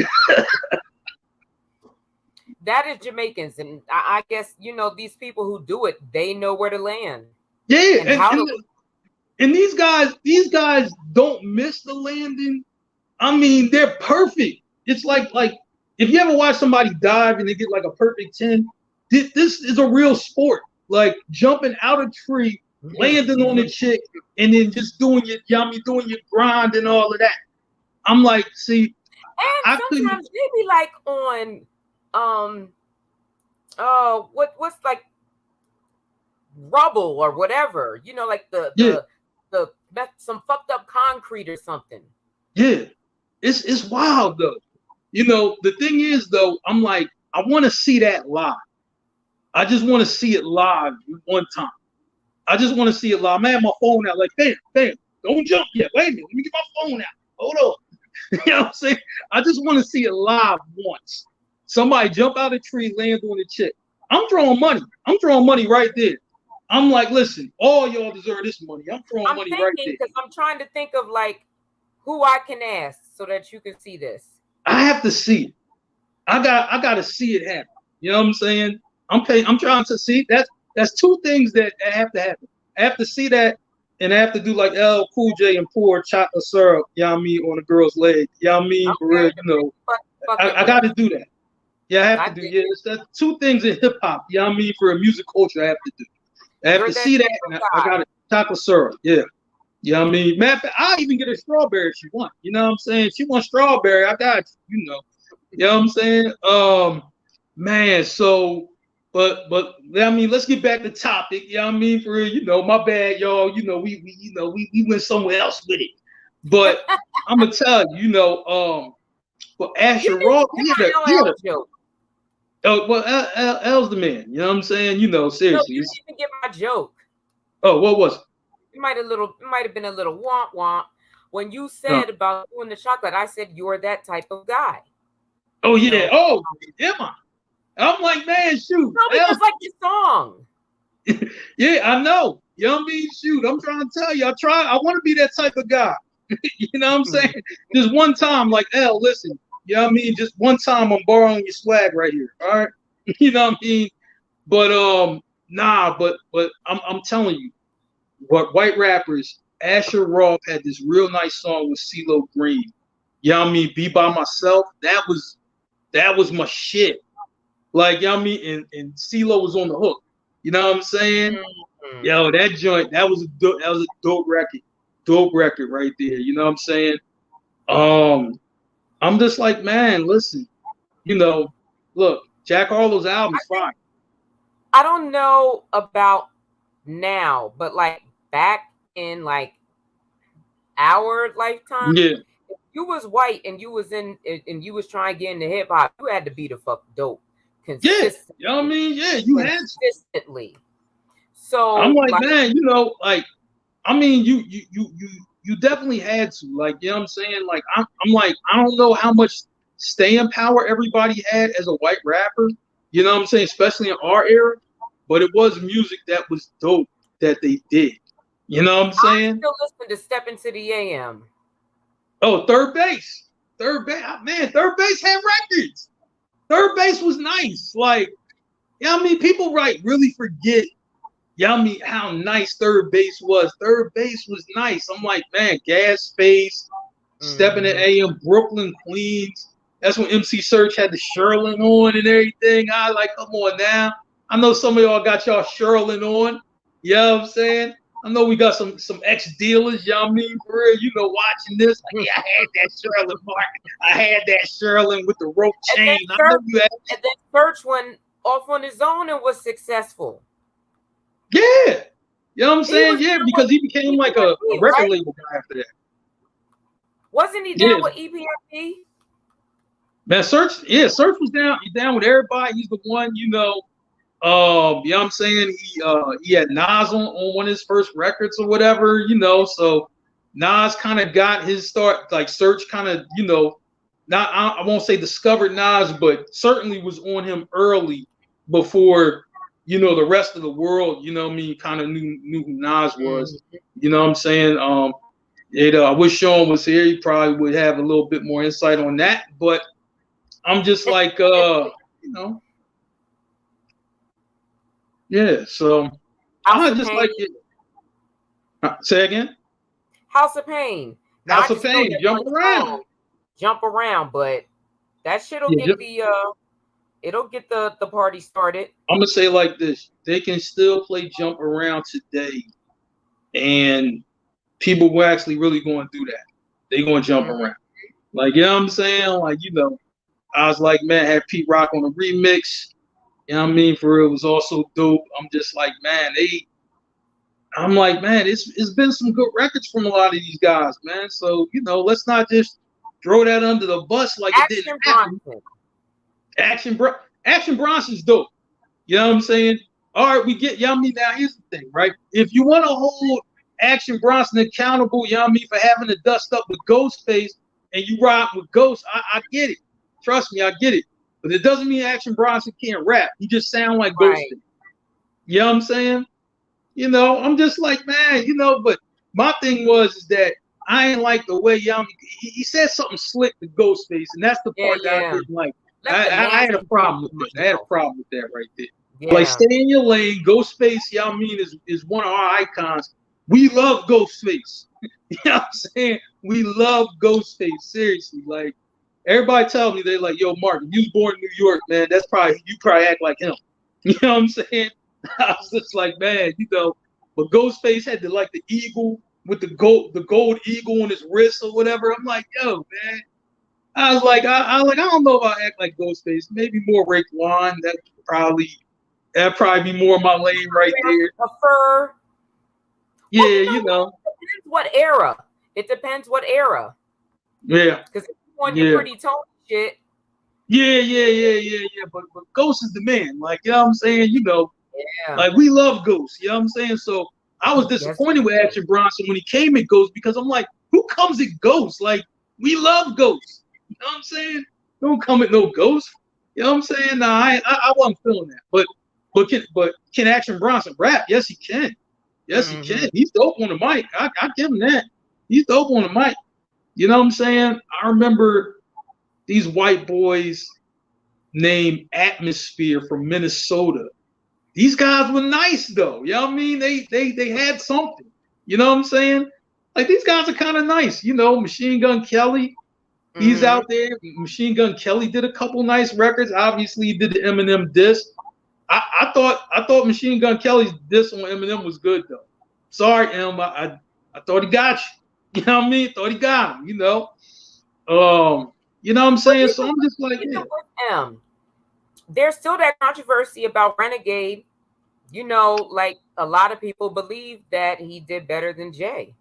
That is Jamaicans, and I guess, you know, these people who do it, they know where to land. Yeah, and these guys don't miss the landing. I mean, they're perfect. It's like if you ever watch somebody dive and they get like a perfect 10, this is a real sport. Like jumping out a tree, landing on the chick, and then just doing your grind and all of that. I'm like, see, and sometimes they be like on what's like rubble or whatever, you know, like the some fucked up concrete or something. Yeah, it's wild though. You know, the thing is though, I'm like, I want to see that live. I just want to see it live one time. I just want to see it live. I have my phone out, like, bam, don't jump yet. Wait a minute, let me get my phone out. Hold on. You know what I'm saying? I just want to see it live once. Somebody jump out of a tree, land on the chick. I'm throwing money. I'm throwing money right there. I'm like, listen, all y'all deserve this money. I'm throwing money right there. Because I'm trying to think of like who I can ask so that you can see this. I have to see it. I got to see it happen. You know what I'm saying? I'm trying to see. That's two things that have to happen. I have to see that, and I have to do like LL Cool J and pour chocolate syrup, you know what I mean, on a girl's leg. You know what I mean? For real, you know. I got to do that. Yeah, I have to do. Yeah, that's two things in hip hop. You know what I mean? For a music culture, I have to do. I have to see that. And I got it. Chocolate syrup. Yeah. You know what I mean? Matter of fact, I'll even get a strawberry if she wants. You know what I'm saying? If she wants strawberry, I got you. You know. You know what I'm saying? Man, so but I mean, let's get back to topic. You know what I mean? For real, you know, my bad, y'all. You know, we went somewhere else with it. But I'm gonna tell you, you know, but Asher Roth, oh, well, L's the man. You know what I'm saying? You know, seriously. No, you didn't even get my joke. Oh, what was it? It might have been a little womp womp when you said about doing the chocolate. I said you're that type of guy. Oh yeah. Oh, am I? I'm like, man, shoot. No, because like your song. Yeah, I know. You know what I mean? Shoot, I'm trying to tell you. I want to be that type of guy. You know what I'm saying? Just one time, like, L, listen. You know what I mean? Just one time, I'm borrowing your swag right here. All right. You know what I mean? But nah. But I'm telling you, what white rappers, Asher Roth had this real nice song with CeeLo Green. You know what I mean? Be By Myself. That was my shit. Like, you know what I mean? And CeeLo was on the hook. You know what I'm saying? Mm-hmm. Yo, that joint, that was a dope record. Dope record right there. You know what I'm saying? I'm just like, man, listen, you know, look, Jack Harlow's album's fine. I don't know about now, but like back in like our lifetime, yeah. If you was white and you was trying to get into hip hop, you had to be the fuck dope. Yeah, you know what I mean? Yeah, you had consistently. So I'm like, man, you know, like, I mean, you definitely had to, like, you know what I'm saying? Like, I'm like, I don't know how much staying power everybody had as a white rapper, you know what I'm saying? Especially in our era, but it was music that was dope that they did. You know what I'm saying? I still listen to Step Into the AM. Oh, Third Base. Man, Third Base had records. Third Base was nice. Like, you know what I mean? People really forget, you know what I mean, how nice Third Base was. Third Base was nice. I'm like, man, Gas Space, Stepping in AM, Brooklyn, Queens. That's when MC Search had the Sherlin on and everything. I like, come on now. I know some of y'all got y'all Sherlin on. You know what I'm saying? I know we got some ex-dealers, you know what I mean, for real, you know, watching this. Like, yeah, I had that Sherlin, Mark. I had that Sherlin with the rope chain. And then Search went off on his own and was successful. Yeah. You know what I'm saying? Yeah, because he became like a record label guy after that. Wasn't he down with EPMD? Man, Search was down. He's down with everybody. He's the one, you know. You know what I'm saying? He had Nas on one of his first records or whatever, you know. So Nas kind of got his start, like Search kind of, you know, I won't say discovered Nas, but certainly was on him early before, you know, the rest of the world, you know what I mean, kind of knew who Nas was. You know what I'm saying? I wish Sean was here. He probably would have a little bit more insight on that. But I'm just like, you know. Yeah, so I just like it. Say again? House of Pain. Now, House of Pain, jump around, but that shit'll get it'll get the party started. I'm gonna say like this: they can still play Jump Around today, and people were actually really going to do that. They going to jump around, like, you know what I'm saying? Like, you know, I was like, man, had Pete Rock on a remix. You know what I mean? For real, it was also dope. I'm just like, man, I'm like, man, it's been some good records from a lot of these guys, man. So, you know, let's not just throw that under the bus like it didn't happen. Action Bronson's dope. You know what I'm saying? All right, we get, you know what I mean? Now, here's the thing, right? If you want to hold Action Bronson accountable, you know what I mean, for having to dust up with Ghostface and you rock with Ghost, I get it. Trust me, I get it. But it doesn't mean Action Bronson can't rap. He just sound like Ghostface. You know what I'm saying? You know, I'm just like, man, you know, but my thing was is that I ain't like the way y'all he said something slick to Ghostface, and that's the part that I didn't like. Let the I had a nasty problem with come that. I had a problem with that right there. Like, Yeah. stay in your lane. Ghostface, y'all mean, is one of our icons. We love Ghostface. You know what I'm saying? We love Ghostface. Seriously. Like, everybody tells me, they like, yo, Mark, if you was born in New York, man, that's probably, you probably act like him. You know what I'm saying? I was just like, man, you know, but Ghostface had the eagle with the gold eagle on his wrist or whatever. I'm like, yo, man. I was like, I don't know if I act like Ghostface. Maybe more Raekwon. That'd probably be more my lane right there. A fur. Yeah, well, you know. It depends what era. It depends what era. Yeah. Because if you want your pretty tone shit. Yeah. But Ghost is the man. Like, you know what I'm saying? You know, like, we love Ghost. You know what I'm saying? So I was disappointed with Action Bronson when he came at Ghost, because I'm like, who comes at Ghost? Like, we love Ghost. You know what I'm saying? Don't come at no Ghost. You know what I'm saying? Nah, I wasn't feeling that. But can Action Bronson rap? Yes, he can. Yes, he can. He's dope on the mic. I give him that. He's dope on the mic. You know what I'm saying? I remember these white boys named Atmosphere from Minnesota. These guys were nice though. You know what I mean? They had something. You know what I'm saying? Like, these guys are kind of nice. You know, Machine Gun Kelly, he's out there. Machine Gun Kelly did a couple nice records. Obviously, he did the Eminem diss. I thought Machine Gun Kelly's diss on Eminem was good though. Sorry, Em. I thought he got you. You know what I mean? Thought he got him. You know. You know what I'm saying? So I'm just like, yeah. There's still that controversy about Renegade. You know, like, a lot of people believe that he did better than Jay.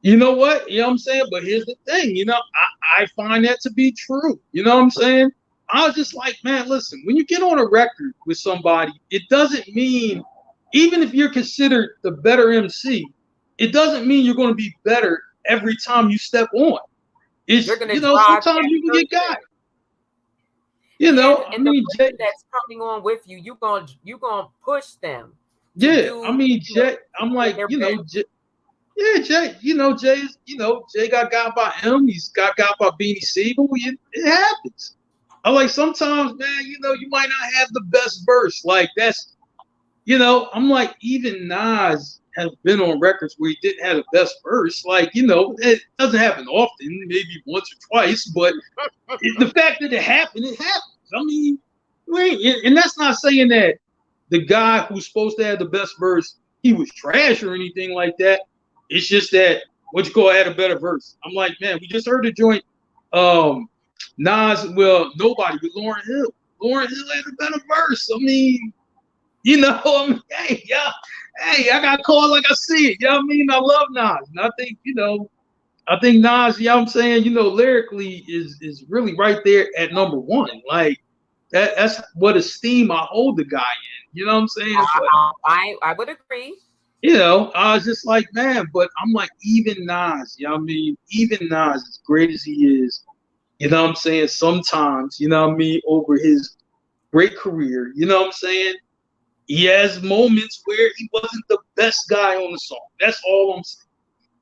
You know what? You know what I'm saying? But here's the thing, you know, I find that to be true. You know what I'm saying? I was just like, man, listen, when you get on a record with somebody, it doesn't mean, even if you're considered the better MC, it doesn't mean you're going to be better every time you step on. It's, you know, sometimes you can get got. You know, and the person that's coming on with you, you gonna push them. Yeah, I mean, Jay, I'm like, you know, yeah, Jay, you know, Jay got by him. He's got by Beanie Siegel. It happens. I like, sometimes, man, you know, you might not have the best verse. Like, that's, you know, I'm like, even Nas has been on records where he didn't have the best verse. Like, you know, it doesn't happen often, maybe once or twice, but the fact that it happened, it happens. I mean, and that's not saying that the guy who's supposed to have the best verse, he was trash or anything like that. It's just that had a better verse. I'm like, man, we just heard the joint. Nas, well, nobody with Lauryn Hill. Lauryn Hill had a better verse. I mean, you know, hey, I got called like I see it. You know what I mean? I love Nas. And I think, you know, Nas, you know what I'm saying, you know, lyrically is really right there at number one. Like, that's what esteem I hold the guy in. You know what I'm saying? I would agree. You know, I was just like, man, but I'm like, even Nas, you know what I mean? Even Nas, as great as he is, you know what I'm saying? Sometimes, you know what I mean, over his great career, you know what I'm saying? He has moments where he wasn't the best guy on the song. That's all I'm saying.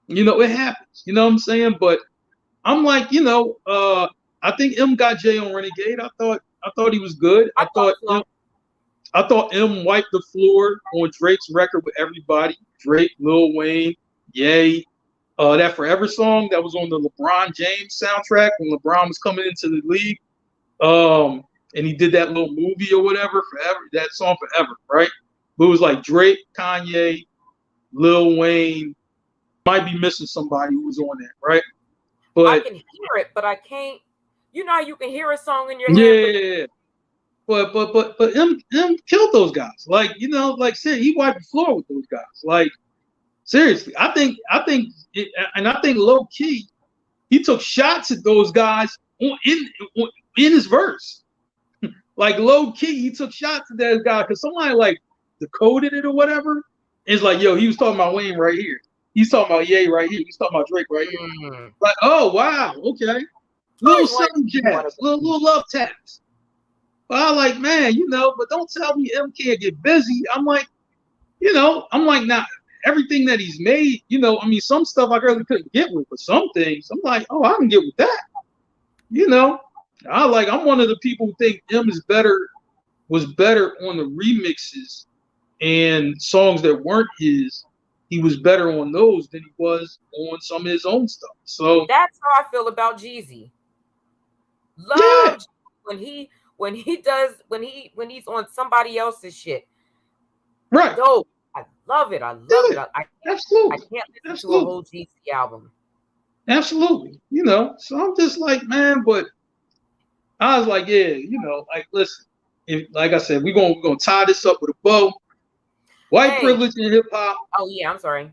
You know, it happens. You know what I'm saying? But I'm like, you know, I think M got Jay on Renegade. I thought he was good. I thought M wiped the floor on Drake's record with everybody. Drake, Lil Wayne, Ye. That Forever song that was on the LeBron James soundtrack when LeBron was coming into the league. And he did that little movie or whatever, Forever, that song Forever, right? But it was like Drake, Kanye, Lil Wayne. Might be missing somebody who was on that, right? But I can hear it, but I can't. You know how you can hear a song in your head. But him killed those guys. Like, you know, like, said, he wiped the floor with those guys. Like, seriously, I think low key, he took shots at those guys in his verse. Like, low key, he took shots at that guy because somebody like decoded it or whatever. It's like, yo, he was talking about Wayne right here. He's talking about Ye right here. He's talking about Drake right here. Like, oh wow, okay. Little something jabs, little love taps. But I like, man, you know, but don't tell me M can't get busy. I'm like, you know, I'm like, not everything that he's made, you know, I mean, some stuff I really couldn't get with, but some things I'm like, oh, I can get with that. You know, I'm one of the people who think him was better on the remixes and songs that weren't his. He was better on those than he was on some of his own stuff. So that's how I feel about Jeezy. yeah, Love when he's on somebody else's shit. right. Dope. I love it. I love it. Absolutely. I can't listen to a whole Jeezy album. Absolutely. You know, so I'm just like, man, but I was like, yeah, you know, like listen, if, like I said, we're gonna tie this up with a bow. White privilege in hip hop. Oh yeah, I'm sorry.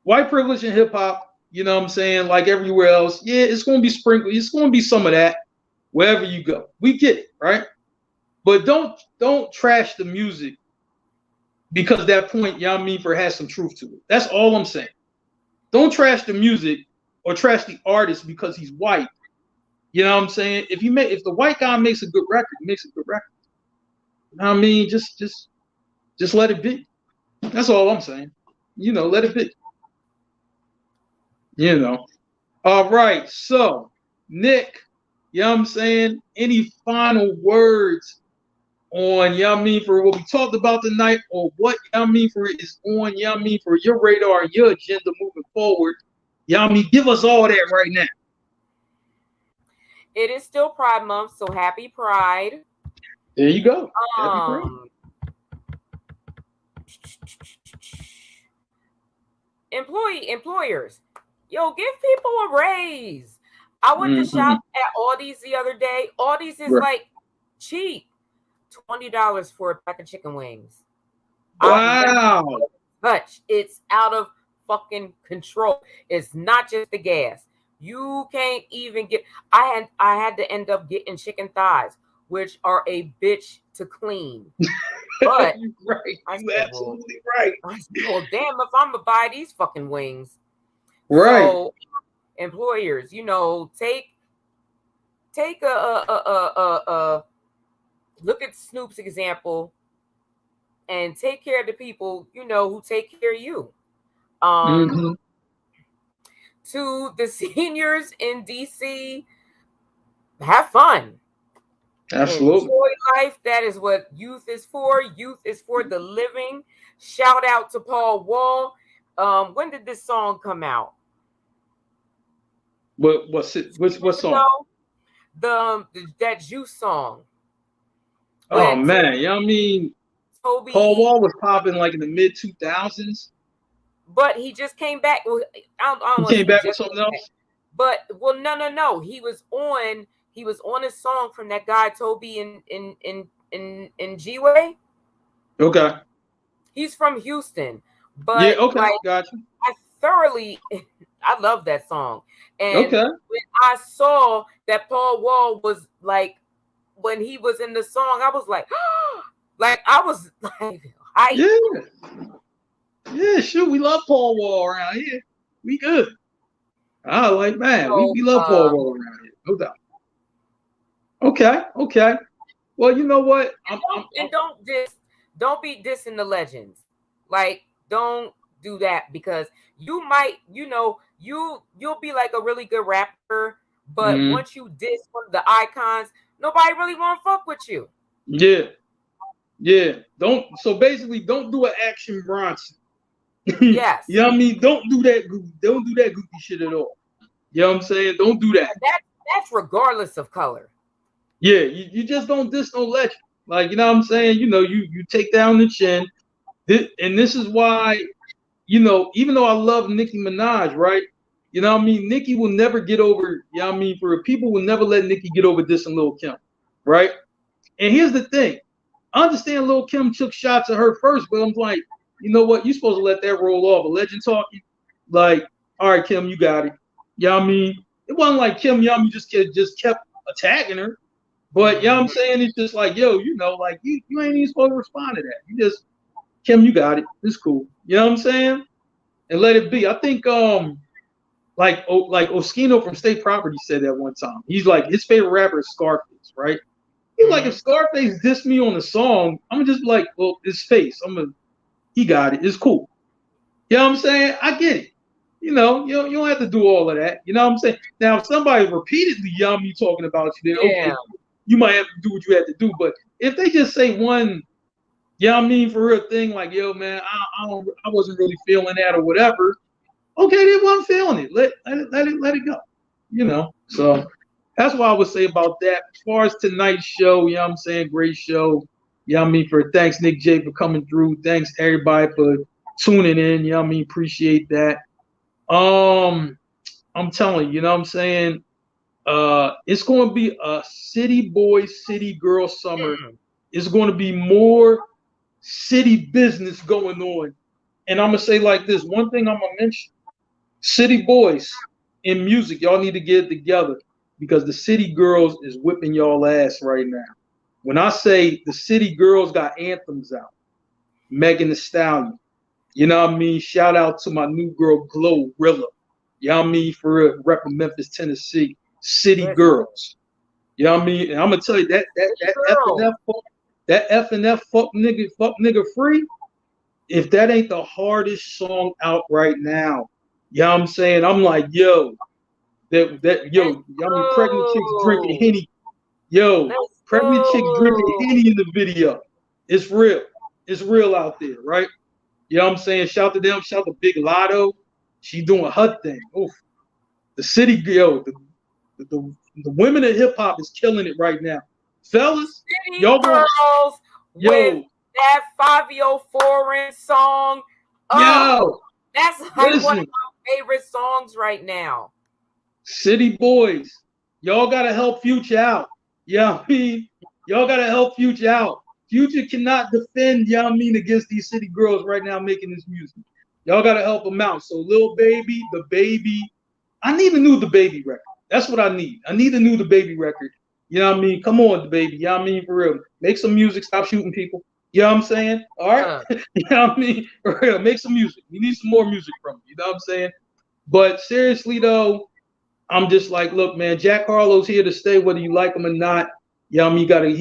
White privilege in hip hop, you know what I'm saying? Like everywhere else, yeah, it's gonna be sprinkled, it's gonna be some of that wherever you go. We get it, right? But don't trash the music because that point, you know what I mean, for has some truth to it. That's all I'm saying. Don't trash the music or trash the artist because he's white. You know what I'm saying? If the white guy makes a good record, he makes a good record. You know what I mean? Just let it be. That's all I'm saying. You know, let it be. You know. All right. So, Nick, you know what I'm saying? Any final words on, you know what I mean, for what we talked about tonight, or what, you know what I mean, for is on, you know what I mean, for your radar and your agenda moving forward? You know what I mean? Give us all that right now. It is still Pride Month, so happy Pride. There you go. Employers, yo, give people a raise. I went to shop at Aldi's the other day. Aldi's is like cheap. $20 for a pack of chicken wings. Wow. It's out of fucking control. It's not just the gas. You can't even get. I had to end up getting chicken thighs, which are a bitch to clean. But you're right. You're absolutely right. I said, well, damn, if I'm gonna buy these fucking wings, right? So, employers, you know, take a look at Snoop's example and take care of the people, you know, who take care of you. To the seniors in DC, have fun. Absolutely. Enjoy life. That is what youth is for. Youth is for the living. Shout out to Paul Wall. When did this song come out? What song? That Juice song. Oh man, you know what I mean? Toby, Paul Wall was popping like in the mid 2000s. But he just came back. He came back with something else. But no. He was on a song from that guy Toby in G-Way. Okay. He's from Houston. But yeah, okay, like, gotcha. I love that song. And when I saw that Paul Wall was like, when he was in the song, I was like, like I was like, yeah, sure. We love Paul Wall around here. We good. I like, man, we love Paul Wall around here, no doubt. Okay. Well, you know what? Don't be dissing the legends. Like, don't do that because you might, you know, you'll be like a really good rapper, but once you diss one of the icons, nobody really want to fuck with you. Yeah. So basically, don't do an Action Bronson. Yes. You know what I mean? Don't do that goofy shit at all. You know what I'm saying? Don't do that. That's regardless of color. Yeah, you just don't diss no legend. Like, you know what I'm saying? You know, you take down the chin. And this is why, you know, even though I love Nicki Minaj, right? You know what I mean? Nicki will never get over, you know what I mean? People will never let Nicki get over dissing Lil' Kim, right? And here's the thing. I understand Lil' Kim took shots at her first, but I'm like, you know what? You're supposed to let that roll off. A legend talking, like, all right, Kim, you got it. You know what I mean? It wasn't like Kim, you know what I mean, just kept attacking her. But, you know what I'm saying? It's just like, yo, you know, like, you ain't even supposed to respond to that. You just, Kim, you got it. It's cool. You know what I'm saying? And let it be. I think, like Oskino from State Property said that one time. He's like, his favorite rapper is Scarface, right? He's like, if Scarface dissed me on a song, I'm just like, well, his face. I'm gonna He got it. It's cool. You know what I'm saying? I get it. You know, you don't have to do all of that. You know what I'm saying? Now, if somebody repeatedly, talking about you, then okay, you might have to do what you have to do. But if they just say one, for real thing, like, yo, man, I wasn't really feeling that or whatever. Okay, they wasn't feeling it. Let it go. You know, so that's what I would say about that. As far as tonight's show, great show. For thanks Nick J for coming through. Thanks everybody for tuning in. Appreciate that. I'm telling you, it's going to be a city boy, city girl summer. It's going to be more city business going on. And I'm going to say like this, one thing I'm going to mention, city boys in music, y'all need to get it together because the city girls is whipping y'all ass right now. When I say the city girls got anthems out, Megan Thee Stallion, shout out to my new girl, Glorilla. For real, repping Memphis, Tennessee, city girls. And I'm gonna tell you that F and F fuck nigga free. If that ain't the hardest song out right now, I'm like, pregnant chicks drinking Henny. Pregnant chicks drinking Henny in the video. It's real. It's real out there, right? Shout to them. Shout to Big Lotto. She doing her thing. Oof. The city, the women in hip hop is killing it right now. Fellas, city y'all girls with that Fabio Foreign song. That's one of my favorite songs right now. City boys, y'all gotta help Future out. Y'all gotta help Future out. Future cannot defend, against these city girls right now making this music. Y'all gotta help him out. So Lil Baby, the Baby, I need a new The Baby record. That's what I need. I need a new The Baby record. Come on, The Baby. For real. Make some music. Stop shooting people. You know what I'm saying? All right. For real. Make some music. We need some more music from you. You know what I'm saying? But seriously though, I'm just like, look, man, Jack Harlow's here to stay, whether you like him or not. He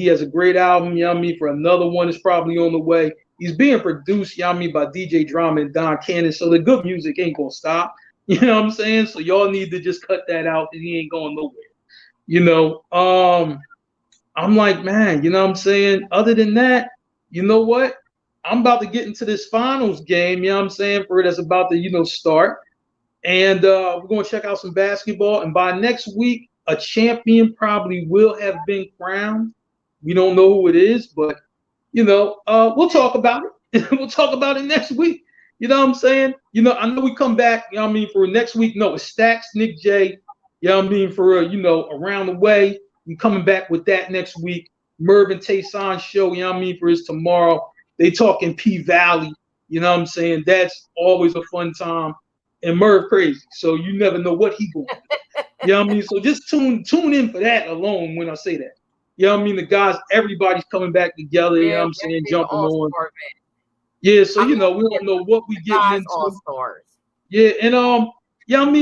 has a great album. For another one is probably on the way. He's being produced, by DJ Drama and Don Cannon. So the good music ain't gonna stop. You know what I'm saying? So y'all need to just cut that out because he ain't going nowhere. I'm like, man, other than that, you know what? I'm about to get into this finals game, for that's about to, start. And we're going to check out some basketball. And by next week, a champion probably will have been crowned. We don't know who it is, but, we'll talk about it. We'll talk about it next week. You know what I'm saying? I know we come back, for next week. No, it's Stacks, Nick J, for, around the way. We coming back with that next week. Merv and Tayson show, for his tomorrow. They talking P Valley, That's always a fun time. And Merv crazy, so you never know what he going. So just tune in for that alone when I say that. The guys, everybody's coming back together, jumping on. Yeah, so we don't know what we getting into. All-stars. Yeah, and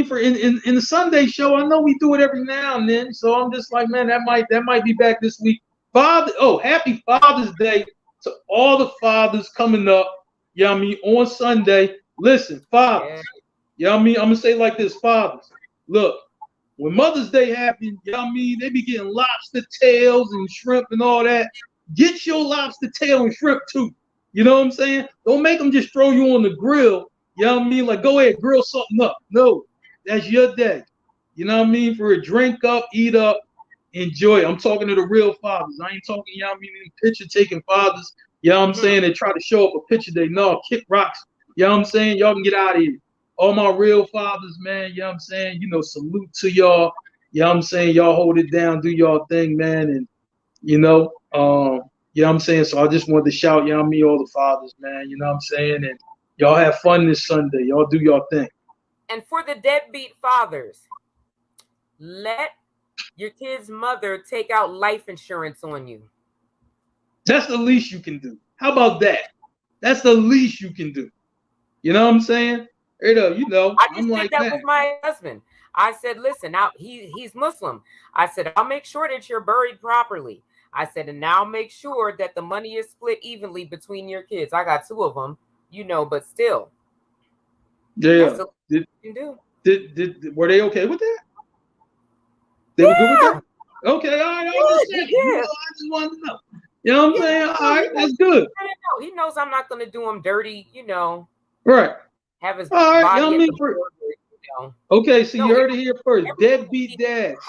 for in the Sunday show, I know we do it every now and then. So I'm just like, man, that might be back this week. Happy Father's Day to all the fathers coming up. On Sunday. Listen, fathers. I'm gonna say like this, fathers. Look, when Mother's Day happened, they be getting lobster tails and shrimp and all that. Get your lobster tail and shrimp too. You know what I'm saying? Don't make them just throw you on the grill. Like, go ahead, grill something up. No, that's your day. For a drink up, eat up, enjoy. I'm talking to the real fathers. I ain't talking, picture taking fathers. Saying they try to show up a picture day. No, kick rocks. Y'all can get out of here. All my real fathers, man. Salute to y'all. Y'all hold it down, do y'all thing, man. And, so I just wanted to shout, all the fathers, man. And y'all have fun this Sunday. Y'all do y'all thing. And for the deadbeat fathers, let your kid's mother take out life insurance on you. That's the least you can do. How about that? That's the least you can do. You know what I'm saying? I just did that with my husband. I said, listen, now he's Muslim. I said, I'll make sure that you're buried properly. I said, and now make sure that the money is split evenly between your kids. I got 2 of them. you know, but still. Yeah. Were they okay with that? They were good with that? Okay, all right. I just wanted to know. You know what I'm saying? All right, that's good. He knows I'm not going to do him dirty, you know. Right. Have his all right, body at the border, you know. Okay, so you heard it here first. Deadbeat dads.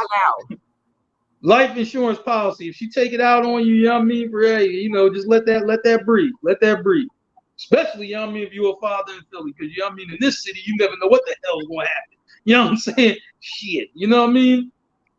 Life insurance policy. If she take it out on you, you know what I mean? You know, just let that breathe. Let that breathe. Especially, you know what I mean, if you're a father in Philly, because you know what I mean, in this city, you never know what the hell is gonna happen. You know what I'm saying? Shit. You know what I mean?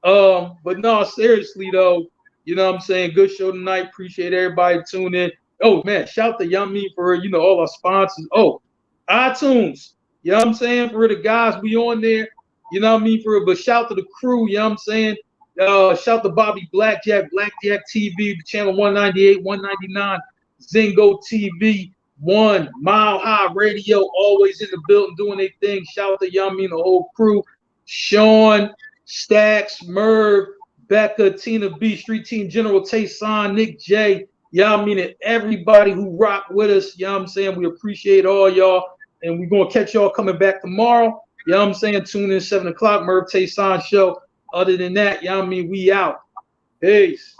But no, seriously though, you know what I'm saying? Good show tonight. Appreciate everybody tuning in. Oh man, shout to Yummy for, you know, all our sponsors. Oh, iTunes. You know what I'm saying? For the guys we on there. You know what I mean? But shout to the crew, you know what I'm saying? Shout to Bobby Blackjack TV, channel 198, 199, Zingo TV, Mile High Radio, always in the building doing their thing. Shout to Yummy and the whole crew. Sean, Stacks, Merv, Becca, Tina B, Street Team General, Tayson, Nick J, y'all mean it, everybody who rock with us, you know what I'm saying? We appreciate all y'all, and we're going to catch y'all coming back tomorrow. You know what I'm saying? Tune in 7 o'clock, Merv Tayson show. Other than that, you know what I mean? We out. Peace.